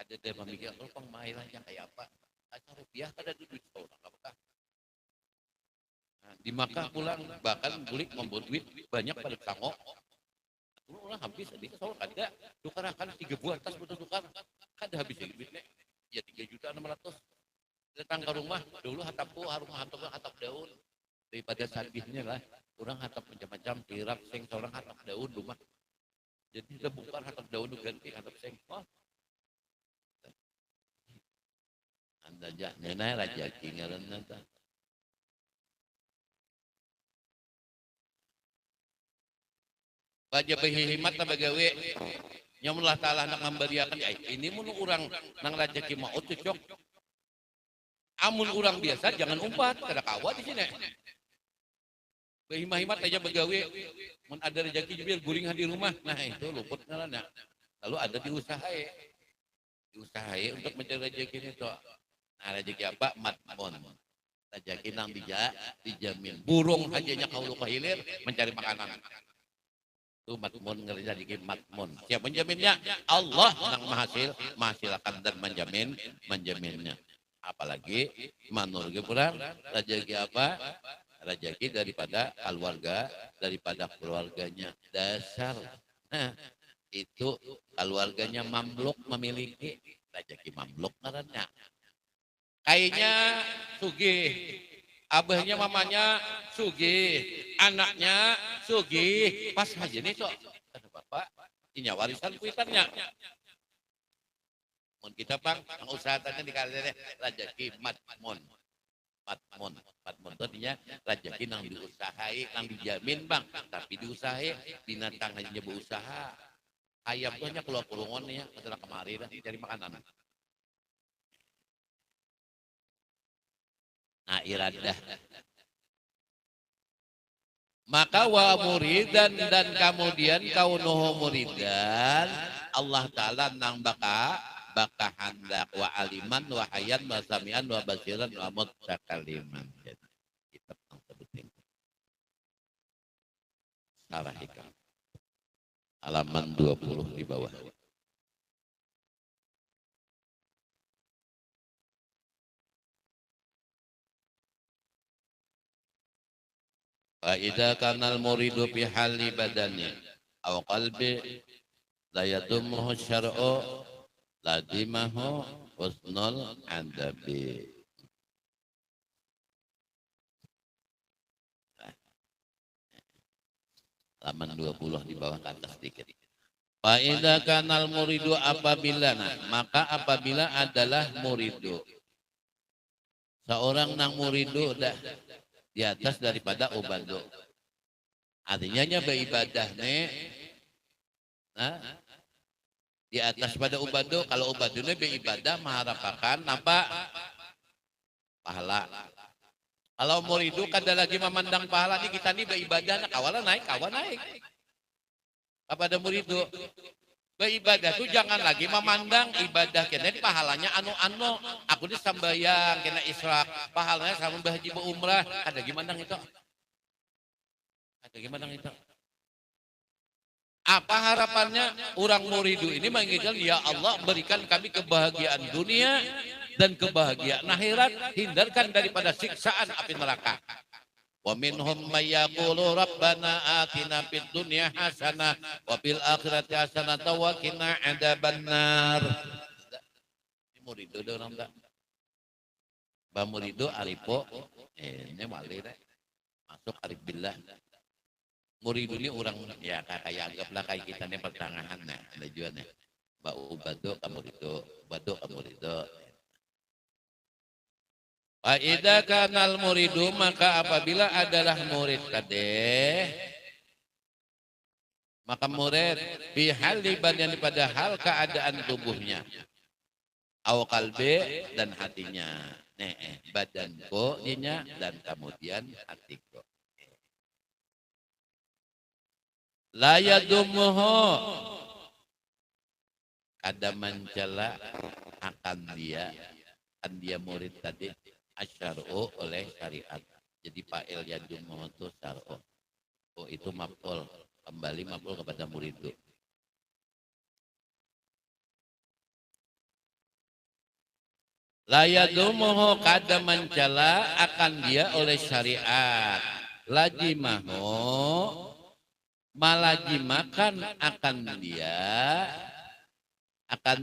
Ada dia memikir kalau pengmailannya kayak apa? Asal rupiah ada duit orang apakah? Nah, di Makkah pulang bahkan bulik membuat duit banyak pada tangok. Orang habis tadi soal ada tukarakan 3 buah tas betul tukar ada habis duitnya ya 3.600.000. Datang ke rumah dulu hatapku hatap daun. Daripada sabihnya lah, orang hatap macam-macam, tirak, seng, seorang hatap daun rumah. Jadi kita bukan hatap daun ganti hatap seng. Oh. Anda saja. Nena rajaki ngaranna tah. Baja behihimat na bagawe. Nyamulah ta'ala nak memberiakan. Ini mun orang nang rajaki maut cocok. Amun orang biasa jangan umpat. Kada kawa di sini. Behimahimat aja begawe. Mun ada rejeki jubil guring di rumah. Nah itu luput ngalana. Lalu ada diusahae. Diusahae untuk mencari rejeki itu. Nah rejeki apa? Matmon. Rejeki nang dijamin. Burung hajanya kaulu kahilir mencari makanan. Itu matmun ngerjadi matmun. Siapa menjaminnya? Allah yang menghasilkan dan menjaminnya. Apalagi manurge pura rezeki apa? Rezeki daripada keluarganya. Dasar. Nah, itu keluarganya mamluk memiliki rezeki mamluk ngaranna. Kayaknya sugih. Abahnya mamanya sugih, anaknya sugih, pas aja nih sok. Ada bapak, ini warisan kuitannya. Mun kita bang, ang usahatannya dikali rajaki matmon itu artinya rajaki nang diusahai, nang dijamin bang, tapi diusahai binatang hanya berusaha. Ayam tuh hanya keluar kurungan ya, setelah kemarin cari makanan. Nah iradah. Maka wa muridan dan kemudian kaunuhu muridan Allah Ta'ala nang baka handak wa aliman wa hayan wa samian wa basiran wa mutakaliman. Kita sebutin. Sarah hikam. Halaman 20 di bawah. Fa idza kana al-muridu fi hali badani aw qalbi la yadumuhu syar'u ladimahu husnul adabi. Halaman 20 di bawah ke atas sedikit. Fa idza kana al-muridu apabila maka apabila adalah muridu. Seorang nang muridu dah di atas daripada ubadu. Artinya beribadah nah, di atas pada ubadu. Kalau ubadu beribadah mengharapkan nampak pahala. Kalau muridu kada lagi memandang pahala ni kita ni beribadah kawan naik. Kepada muridu beribadah tu jangan lagi memandang ibadah kena pahalanya anu aku ni sambayang kena israk pahalanya sama berhaji berumrah ada gimana itu apa harapannya orang muridu ini menginginkan ya Allah berikan kami kebahagiaan dunia dan kebahagiaan akhirat, hindarkan daripada siksaan api neraka. Wa minhum may yaqulu rabbana atina fid dunya hasanah wa fil akhirati hasanah wa qina adzabannar. Muridu orang tak. Ba muridu aripo ini wali masuk arif billah. Muridu ini orang ya kayak anggaplah kayak kita nih pertengahan nah ada juga nih. Ba ubadu kamu rido. Wa idza kanal muridu maka apabila adalah murid kadeh maka murid bihali badan pada hal keadaan tubuhnya au qalbi dan hatinya badanku dinya dan kemudian hatiku la yadumuhu kada mencela akan dia murid tadi asyar'u oleh syariat. Jadi fa'il yadumuhu itu syar'u. Oh itu maf'ul, kembali maf'ul kepada muridu. La yadumuhu kada mencela akan dia oleh syariat. Lajimahu malajimakan akan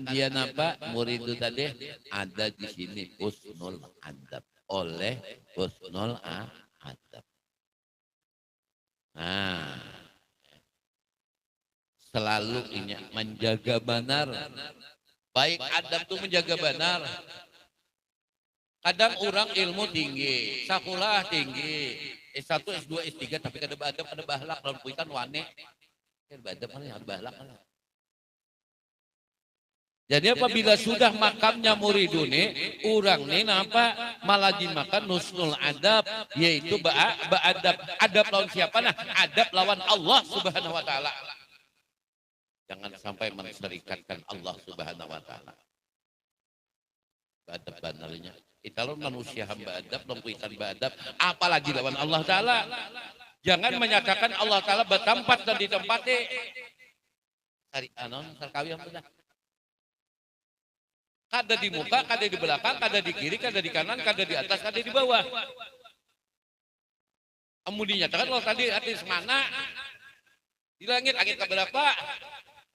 dia napa muridu tadi ada di sini husnul adab oleh husnul adab. Nah, selalu ini menjaga benar. Baik adab itu menjaga benar. Kadang orang ilmu tinggi, sekolah tinggi, S1, S2, S3, tapi kada badap, kada bahlak, lawan kuitan wane. Kada badap mana, kada bahlak mana. Jadi apabila sudah makamnya muridune, orang ini apa malah dimakan nusnul adab, yaitu ba'adab. Adab lawan siapa? Nah, adab lawan Allah Subhanahu Wa Taala. Jangan sampai menserikatkan Allah Subhanahu Wa Taala. Ba'adab banalnya. Kalau manusia hamba adab, lempuitan ba'adab, apalagi lawan Allah Taala. Jangan menyatakan Allah Taala bertempat dan ditempati. Cari anon, sarkawi yang benar. Kada di muka, kada di belakang, kada di kiri, kada di kanan, kada di atas, kada di bawah. Kamu dinyatakan kalau tadi hati semana di langit ke berapa?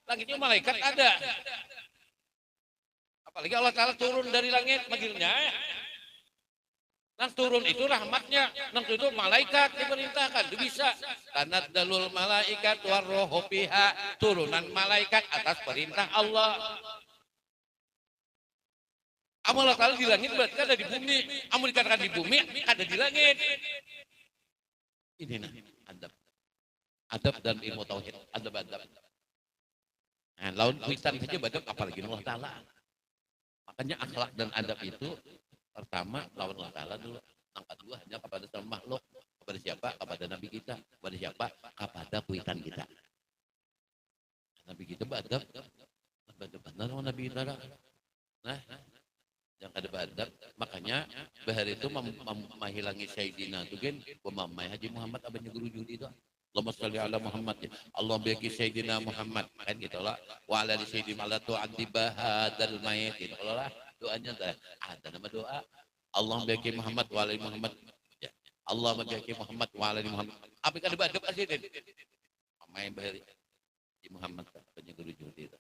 Langitnya malaikat ada. Apalagi Allah Ta'ala turun dari langit magilnya. Nang turun itu rahmatnya, nang itu malaikat diperintahkan, itu bisa. Tanazzalul malaikat warrohu fiha, turunan malaikat atas perintah Allah. Amal Allah Ta'ala di langit berarti ada di bumi. Amal dikatakan di bumi ada di langit. Ini nah adab. Adab dan ilmu tauhid. Adab. Nah, lawan kuitan saja badab apalagi Allah Ta'ala. Makanya akhlak dan adab itu pertama lawan Allah Ta'ala dulu. Yang kedua hanya kepada sama makhluk. Kepada siapa? Kepada Nabi kita. Kepada siapa? Kepada kuitan kita. Nabi kita badab. Badab benar sama Nabi kita. Nah, yang ada badab, makanya bahar itu menghilangi Sayyidina itu kan pemamai Haji Muhammad abahnya guru judi itu. Allahumma sholli ala Muhammad ya. Allah bagi Sayyidina Muhammad kan gitu lah. Wa ala Sayyidina ala tu'addi bahadal mayit gitu lah. Doanya ada nama doa. Allah bagi Muhammad wa ala Muhammad. Ya. Allah bagi Muhammad wa ala Muhammad. Apa kan badab asih den. Pamai bahar Haji Muhammad abahnya guru judi itu.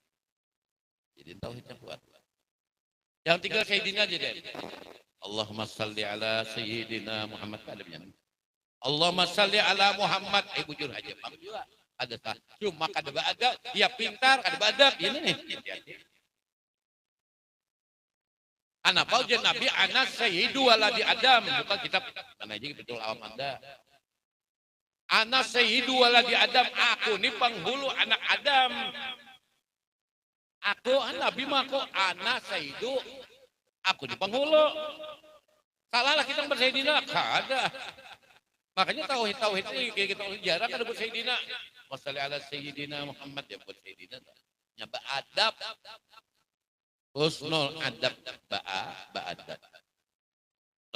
Jadi tauhidnya kuat. Yang tiga Sayyidina aja deh. Allahumma salli ala Sayyidina Muhammad. Allahumma salli ala Muhammad. Bujur aja. Ada tak? Cuma kada ada. Ya pintar, kada ada. Ini nih. Kenapa ujian Nabi anak Sayyidu waladi Adam. Bukan kitab. Mana aja betul awam Anda. Anak Sayyidu waladi Adam. Aku ini penghulu anak Adam. Aku Nabi mah aku anak Sayyidu, aku di penghulu. Salah lah kita bersayyidina, kada. Makanya tauhid ini kayak kita jarang ada bersayyidina. Wassalli ala Sayyidina Muhammad ya buat sayyidina. Nyaba adab. Husnul adab ba'adab.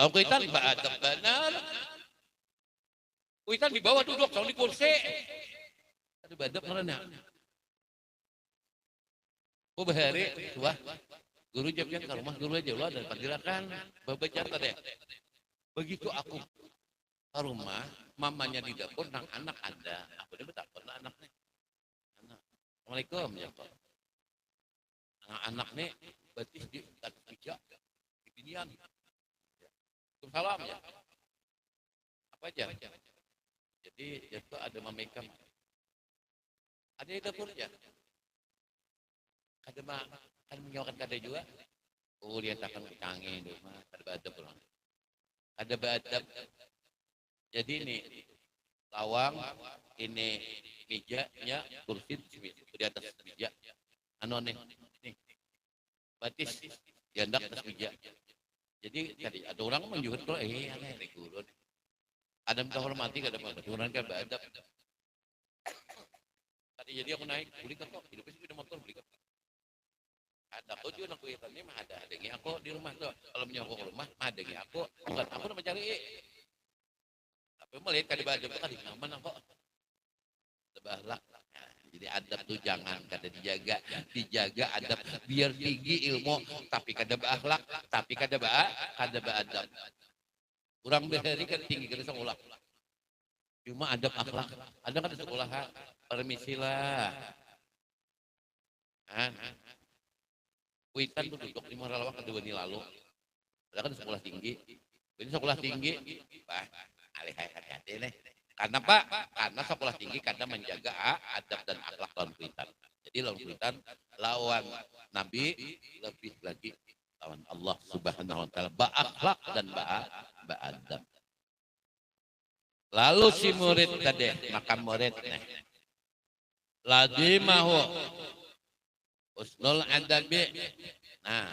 Lalu kuitan ba'adab benar. Kuitan di bawah duduk, soal di kursi. Ada ba'adab merana. Oh bahari, wah, guru jawabnya ke rumah guru aja lah dan pergerakan baca tadi. Begitu aku ke rumah, mamanya di dapur, nang anak ada. Aku dia betak pernah anaknya. Anak, Assalamualaikum ya Pak. Anak nih batis di atas meja, di binian. Salam ya. Apa aja? Jadi itu ada mamekam. Ada di dapur ya. Ada mah kan menyawakan kada juga. Oh dia takkan canggih itu mah kada badab pulang. Ada badab. Jadi ini lawang, ini mejanya, kursi di atas meja. Anu nih, batis diandak atas meja. Jadi tadi ada orang menjual tuh aneh guru. Ada minta hormati kada mau orang kan badab. Tadi jadi aku naik beli kok hidupnya sepeda motor beli kok. Ada aku juga aku ini mah ada adanya aku di rumah tuh kalau menyokong rumah mah adanya aku bukan aku nama cari tapi melihat kada badab itu kan di mana kok tebahlak jadi adab tuh jangan kada dijaga adab biar tinggi ilmu tapi kada berakhlak tapi kada adab kurang behari kan tinggi kada sekolah cuma adab akhlak ada kada sekolah permisilah Kuitan tuh duduk di Marawak kedua ini lalu. Ada kan sekolah tinggi. Ini sekolah tinggi. Wah, alih hati-hati nih. Karena Pak, karena sekolah tinggi karena menjaga adab dan akhlak lawan kuitan. Jadi lawan kuitan lawan Nabi lebih lagi lawan Allah Subhanahu wa taala, berakhlak dan beadab. Lalu si murid tadi, maka murid nih. Ladimahu usnul adabi. Nah,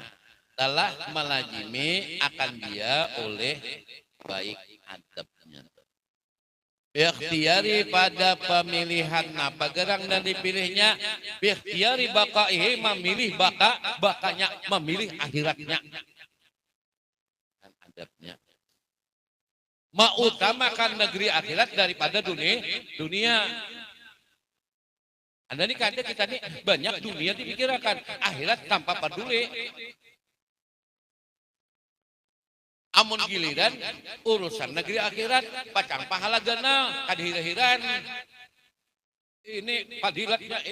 telah melajimi akan dia oleh baik adabnya. Biikhtiari pada pemilihan apa gerang dan dipilihnya, biikhtiari bakaihi memilih bakanya, memilih akhiratnya. Dan adabnya. Mengutamakan negeri akhirat daripada dunia. Anda nih kadang kita nih banyak dunia dipikirkan, akhirat tanpa peduli. Amun giliran urusan negeri akhirat pacang pahala ganal kadhirahiran. Ini padilatnya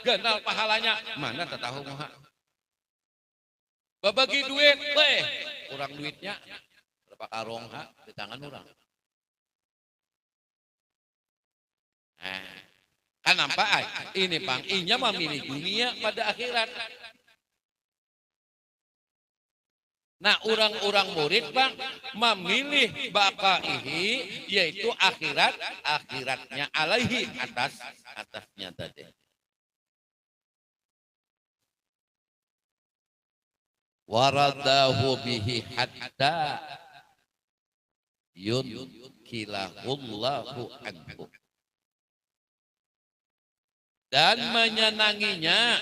ganal pahalanya. Mana tahu moha. Babagi duit, kurang duitnya berapa karong di tangan orang. Kan nampak ini Bang, inya memilih dunia pada akhirat. Nah, orang-orang murid Bang memilih bakaihi yaitu akhiratnya alaihi atasnya tadi. Waradahu bihi hatta yunkilahullahu anhu. Dan menyenanginya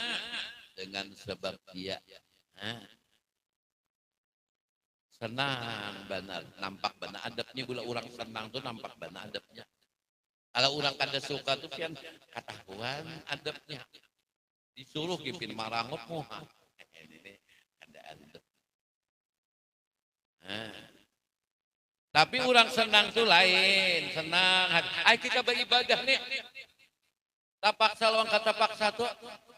dengan sebab dia senang benar, nampak benar adabnya. Gula orang senang tuh nampak benar adabnya. Kalau orang kada suka tuh pian ketahuan adabnya. Disuruh kipin marangot moha. Ini ada adab. Tapi orang senang tuh lain, senang. Ay kita beribadah nih. Tapaksa lawan kata paksa tuh,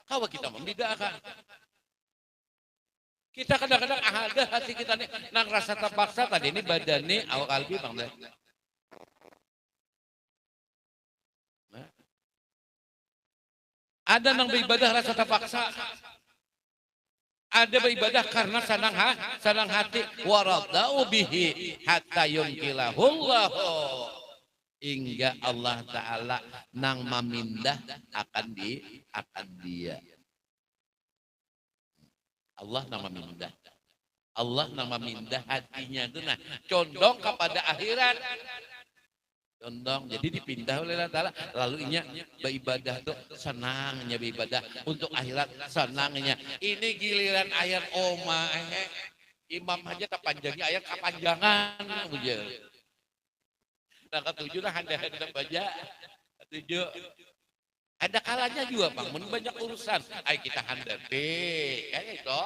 kawa kita membedakan. Kita kadang-kadang ada hati kita nih, nang rasa terpaksa tadi ini badan nih, awak kalbi Bang. Ada nang beribadah rasa terpaksa. Ada beribadah karena senang hati. Waradau bihi hatta yunkilahullahu. Hingga Allah Ta'ala nang memindah akan dia. Allah nama mindah. Allah nama mindah hatinya itu nah condong kepada akhirat. Condong. Jadi dipindah oleh Allah Ta'ala. Lalu inya beribadah tuh senangnya beribadah untuk akhirat senangnya. Ini giliran ayat oma. Imam aja tak panjangnya ayat kepanjangan. Nah ketujuh lah handa-handa baca. Ketujuh. Ada kalanya juga Bang, banyak urusan. Ayo kita hadapi, kayak itu.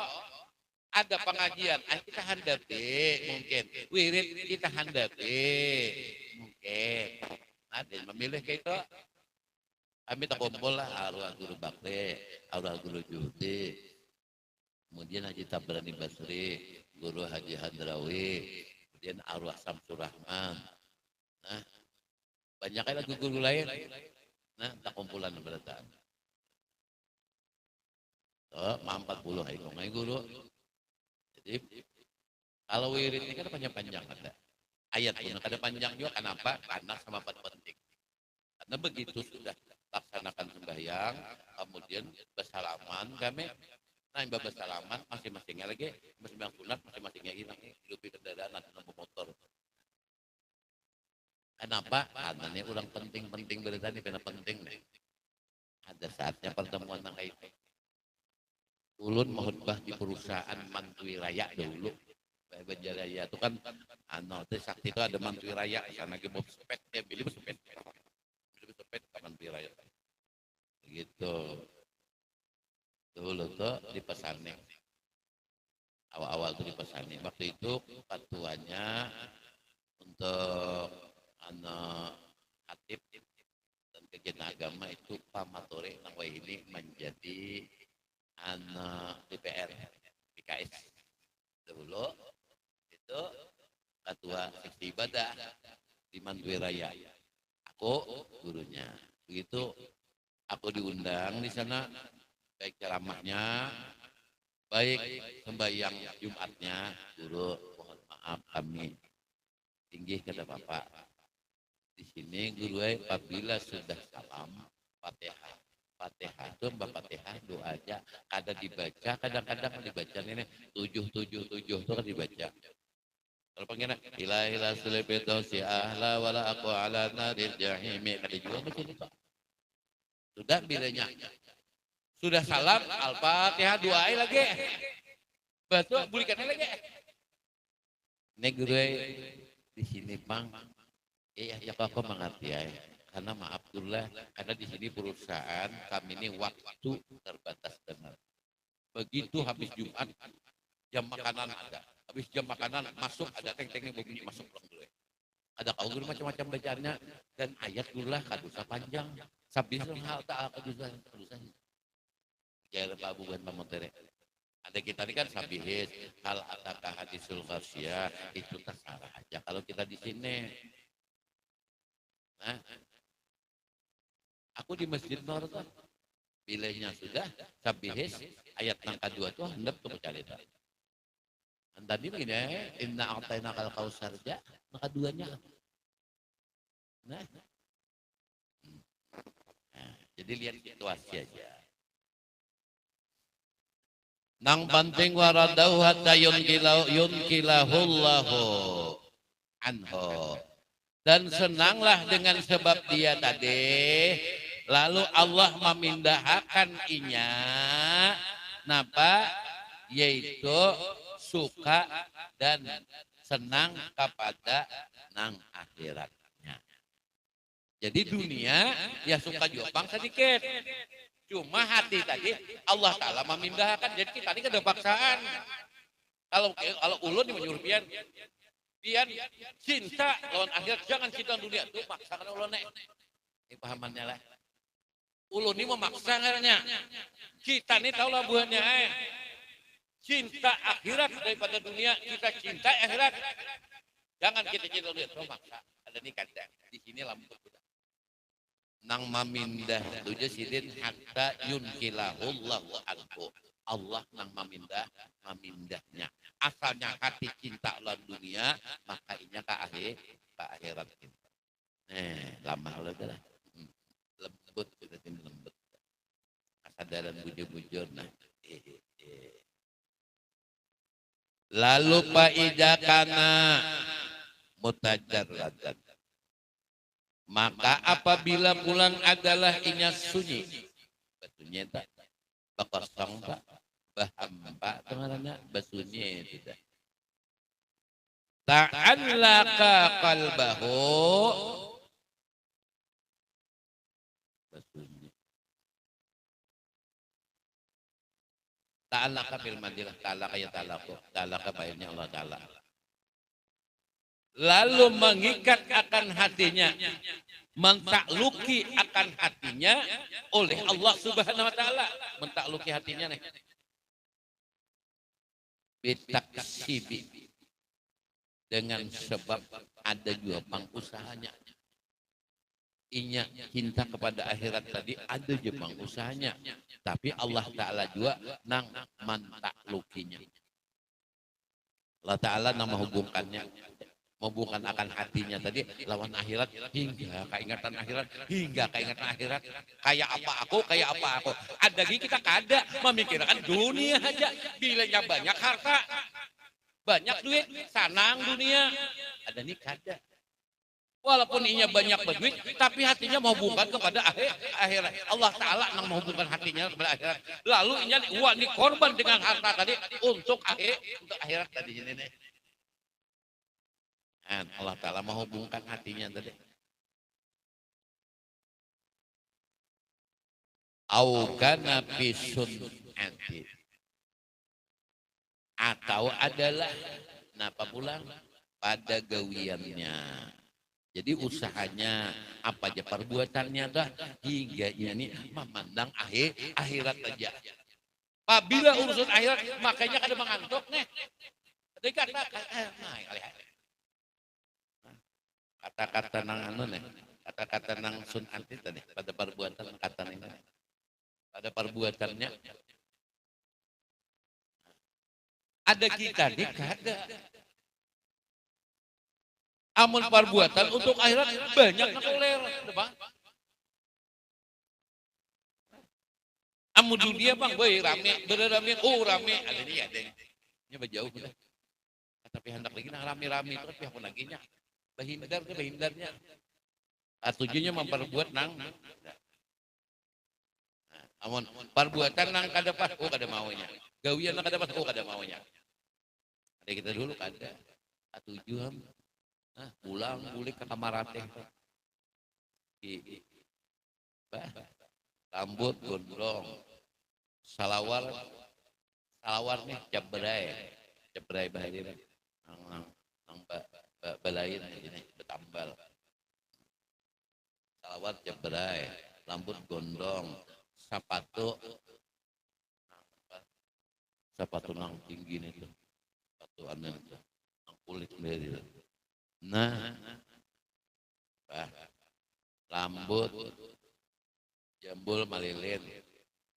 Ada pengajian, ayo kita hadapi, mungkin. Wirid kita hadapi, mungkin. Ada yang memilih kayak itu. Kami tak kumpul lah, arwah guru bakti, arwah guru juhdi. Kemudian Haji Tabrani Basri, guru Haji Hadrawi, kemudian arwah Samsur Rahman. Nah, banyak lagi guru lain. Nah, tak kumpulan beratan. Oh, 40 hai guru. Jadi kalau wirid ini kan panjang-panjang ada. Ayat pun ada panjang juga. Kenapa? Karena sama penting. Karena begitu sudah laksanakan sembahyang, kemudian bersalaman kami. Nah, yang bersalaman masing-masingnya lagi, sembahyang sunat masing-masingnya hilang hidupi kendaraan atau motor. Kenapa? Karena ini orang penting berita ini penting nih. Ada saatnya pertemuan yang kayak itu. Ulun mahutbah di perusahaan Mantui Raya dulu. Banjaraya itu kan, sakti itu ada Mantui Raya. Karena dia mau sepet, dia beli sepet. Beli sepet ke Mantui Raya. Begitu. Dulu tuh dipesanin. Awal-awal tuh dipesanin. Waktu itu patuannya untuk hatib dan kegiatan agama itu pamatore nang ini menjadi DPR PKS dulu itu ketua seksi ibadah di Mantui Raya. Aku gurunya. Begitu aku diundang di sana baik ceramahnya baik sembahyang Jumatnya, guru mohon maaf kami tinggi kata Bapak. Di sini guru apabila sudah salam Fatihah. Fatihah itu Fatihah doa aja kadang dibaca, kadang-kadang dibaca ini 777 itu kan dibaca. Kalau pengen ilahilah sulaibeto si ahla wala aku ala naril jahimi kada juga macam itu. Sudah bilanya. Sudah salam Al-Fatihah doa lagi. Betul bulikannya lagi. Ini guru di sini Bang. Iya, ya kok mengerti ya. Karena maaf dululah, karena di sini perusahaan kami ini waktu terbatas dengan. Begitu habis Jumat, jam makanan ada. Habis jam makanan masuk ada teng-tengnya bunyi masuk pulang dulu. Ada kau guru macam-macam bacaannya dan ayat dululah kadusa panjang. Sabis hal tak kadusa. Jangan Pak Bukan Pamotere. Ada kita ini kan sabihis, hal ataka hadisul ghasyah itu tersalah aja kalau kita di sini. Nah, aku di Masjid Nur tuh, bilanya sudah sabihis ayat yang kedua tuh hendak tuh mencari itu. Tadi begini, inna a'tayna kal kausar ja, maka duanya. Nah, jadi lihat situasi aja. Nang penting waradau hatta yunkilahullahu anhu. Dan senanglah dengan sebab dia tadi. Lalu Allah memindahkan inya. Napa? Yaitu suka dan senang kepada nang akhiratnya. Jadi dunia ya suka jual sedikit. Cuma hati tadi Allah Ta'ala memindahkan. Jadi kita ini kan ada paksaan. Kalau ulun nih menyuruh pian cinta lawan akhirat, jangan cinta dunia. Itu maksakan ulun nih. Ini pahamannya lah. Ulun ini memaksa karena kita ini tahu lah buahnya. Cinta akhirat daripada dunia, kita cinta akhirat. Jangan kita cinta dunia. Itu maksa. Ada nih kadang. Di sini lampu nang mamindah tujuh sidin hatta yunkilahullahu anhu. Allah nang memindahnya. Asalnya hati cinta lawan dunia, maka inya ke akhirat kita. Lama lah. Lembut kita tim lembut. Kesadaran bujur-bujur nah. Lalu paijakana mutajarradan. Maka apabila bulan adalah inya sunyi, betulnya tak bakosong tak bahampa tengaranya basunyi tidak. Ta'allaka qalbahu basunyi. Ta'allaka bil madilah ta'allaka ya ta'allaka baiknya Allah Ta'ala. Lalu mengikat akan hatinya, mentakluki akan hatinya oleh Allah Subhanahu wa Ta'ala. Mentakluki hatinya nih. Bitaksibi. Dengan sebab ada juga pangusahanya. Inya cinta kepada akhirat tadi ada juga pangusahanya. Tapi Allah Ta'ala juga nang mentaklukinya. Allah Ta'ala nang menghubungkannya. Membukan akan hatinya tadi lawan akhirat hingga keingatan akhirat kayak apa aku ada lagi kita kada memikirkan dunia aja bilanya banyak harta banyak duit sanang dunia ada nih kada walaupun inya banyak berduit tapi hatinya mau hubungkan kepada akhirat Allah Ta'ala yang menghubungkan hatinya kepada akhirat lalu inya dikorban dengan harta tadi untuk akhirat tadi ini nih. Allah Ta'ala menghubungkan hatinya tadi. Aukana bisun anti. Atau adalah napa pulang pada gawiannya. Jadi usahanya apa aja perbuatannya dah hingga ini memandang akhirat aja. Apabila urusan akhirat makanya kada mengantuk nih. Kata-kata nang anu nih, kata-kata nang sun anti tadi pada perbuatan kata ini, pada perbuatannya Ada kita nih kada. Amun perbuatan untuk akhirat banyak nakoler. Amun dunia bang, boy rame, berame, oh rame, ada nih ada. Ini jauh udah. Tapi hendak lagi nah rame-rame itu tapi apa lagi nya? Bahindarnya. Tujuannya memperbuat nang. Amun perbuatan nang kada pas, oh kada maunya. Gawian nang kada pas, oh kada maunya. Ada kita dulu kada. Tujuan, pulang balik ke kamar teh. Rambut gondrong, salawar nih jabrai bahaya nang balain ini betambal. Salawar jabrai, rambut gondrong, sepatu nang tinggi nih tuh, sepatu aneh tuh, nang kulit beri. Nah, rambut jambul malilin,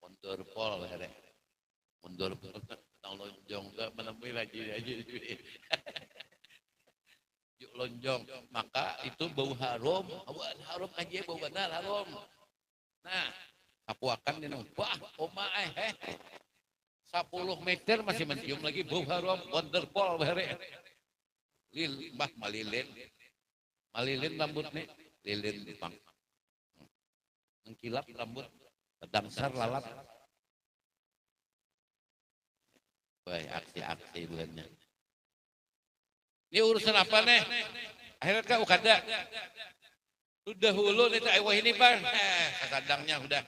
mundur pol mundur pol, nang lonjong ke menemui lagi yuk lonjong, maka itu bau harum aja bau benar harum. Nah, akan ini wah oma 10 meter masih mencium lagi bau harum wonderful bare mbah malilin rambut nih lilin bang mengkilap rambut dangsar lalap. Wah, aksi bulannya. Ini urusan apa nih? Akhirat kau kada. Sudah hulu nih wah ini bang. Kadangnya udah.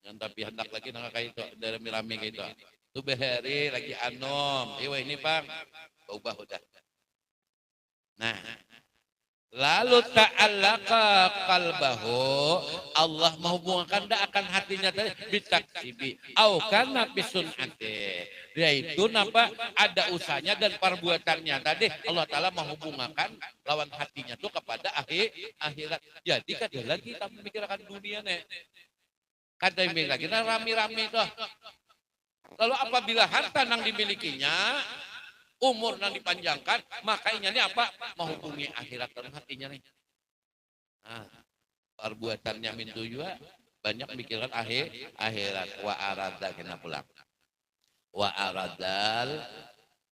Yang tapi hendak lagi nang kayak itu dari rame kayak itu. Tuh behari lagi anom. Wah ini bang. Ubah udah. Nah, lalu ta'allaka qalbahu, Allah menghubungkan akan hatinya tadi bitaksibi au kana bisunati, yaitu nampak ada usahanya dan perbuatannya tadi Allah Ta'ala menghubungkan lawan hatinya itu kepada akhirat. Jadi kada lagi kita memikirkan dunia nih, kada mikir lagi nah rame-rame itu. Lalu apabila harta yang dimilikinya umur yang dipanjangkan, makanya ini apa? Menghubungi akhirat dan hatinya nih. Nah, perbuatannya mintu juga banyak mikirkan akhirat. Wa arada kena pulang. Wa aradal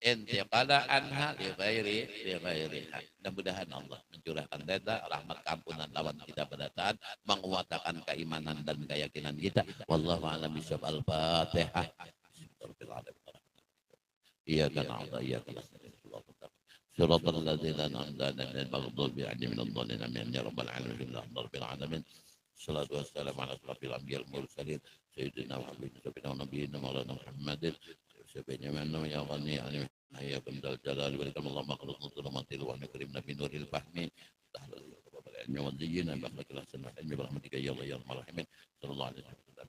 intiqala anha li ghairiha. Mudah-mudahan Allah mencurahkan reda rahmat keampunan lawan kita pada saat menguatkan keimanan dan keyakinan kita. Wallahu a'lam bishawab. Al-Fatihah. إياك نعبد وإياك نستعين صراط الذين أنعمت عليهم غير المغضوب عليهم ولا الضالين آمين يا رب العالمين رب العالمين الصلاة والسلام على أشرف الأنبياء المرسلين سيدنا وحبيبنا ونبينا مولانا محمد سيدنا من يا غني عن حياكم ذا الجلال والإكرام اللهم اخلص ظلمات الوهم كرمنا بنور الفهم تحلل العلم والزينا بأخلاق الحسن والعلم برحمتك يا الله يا أرحم الراحمين صلى الله عليه وسلم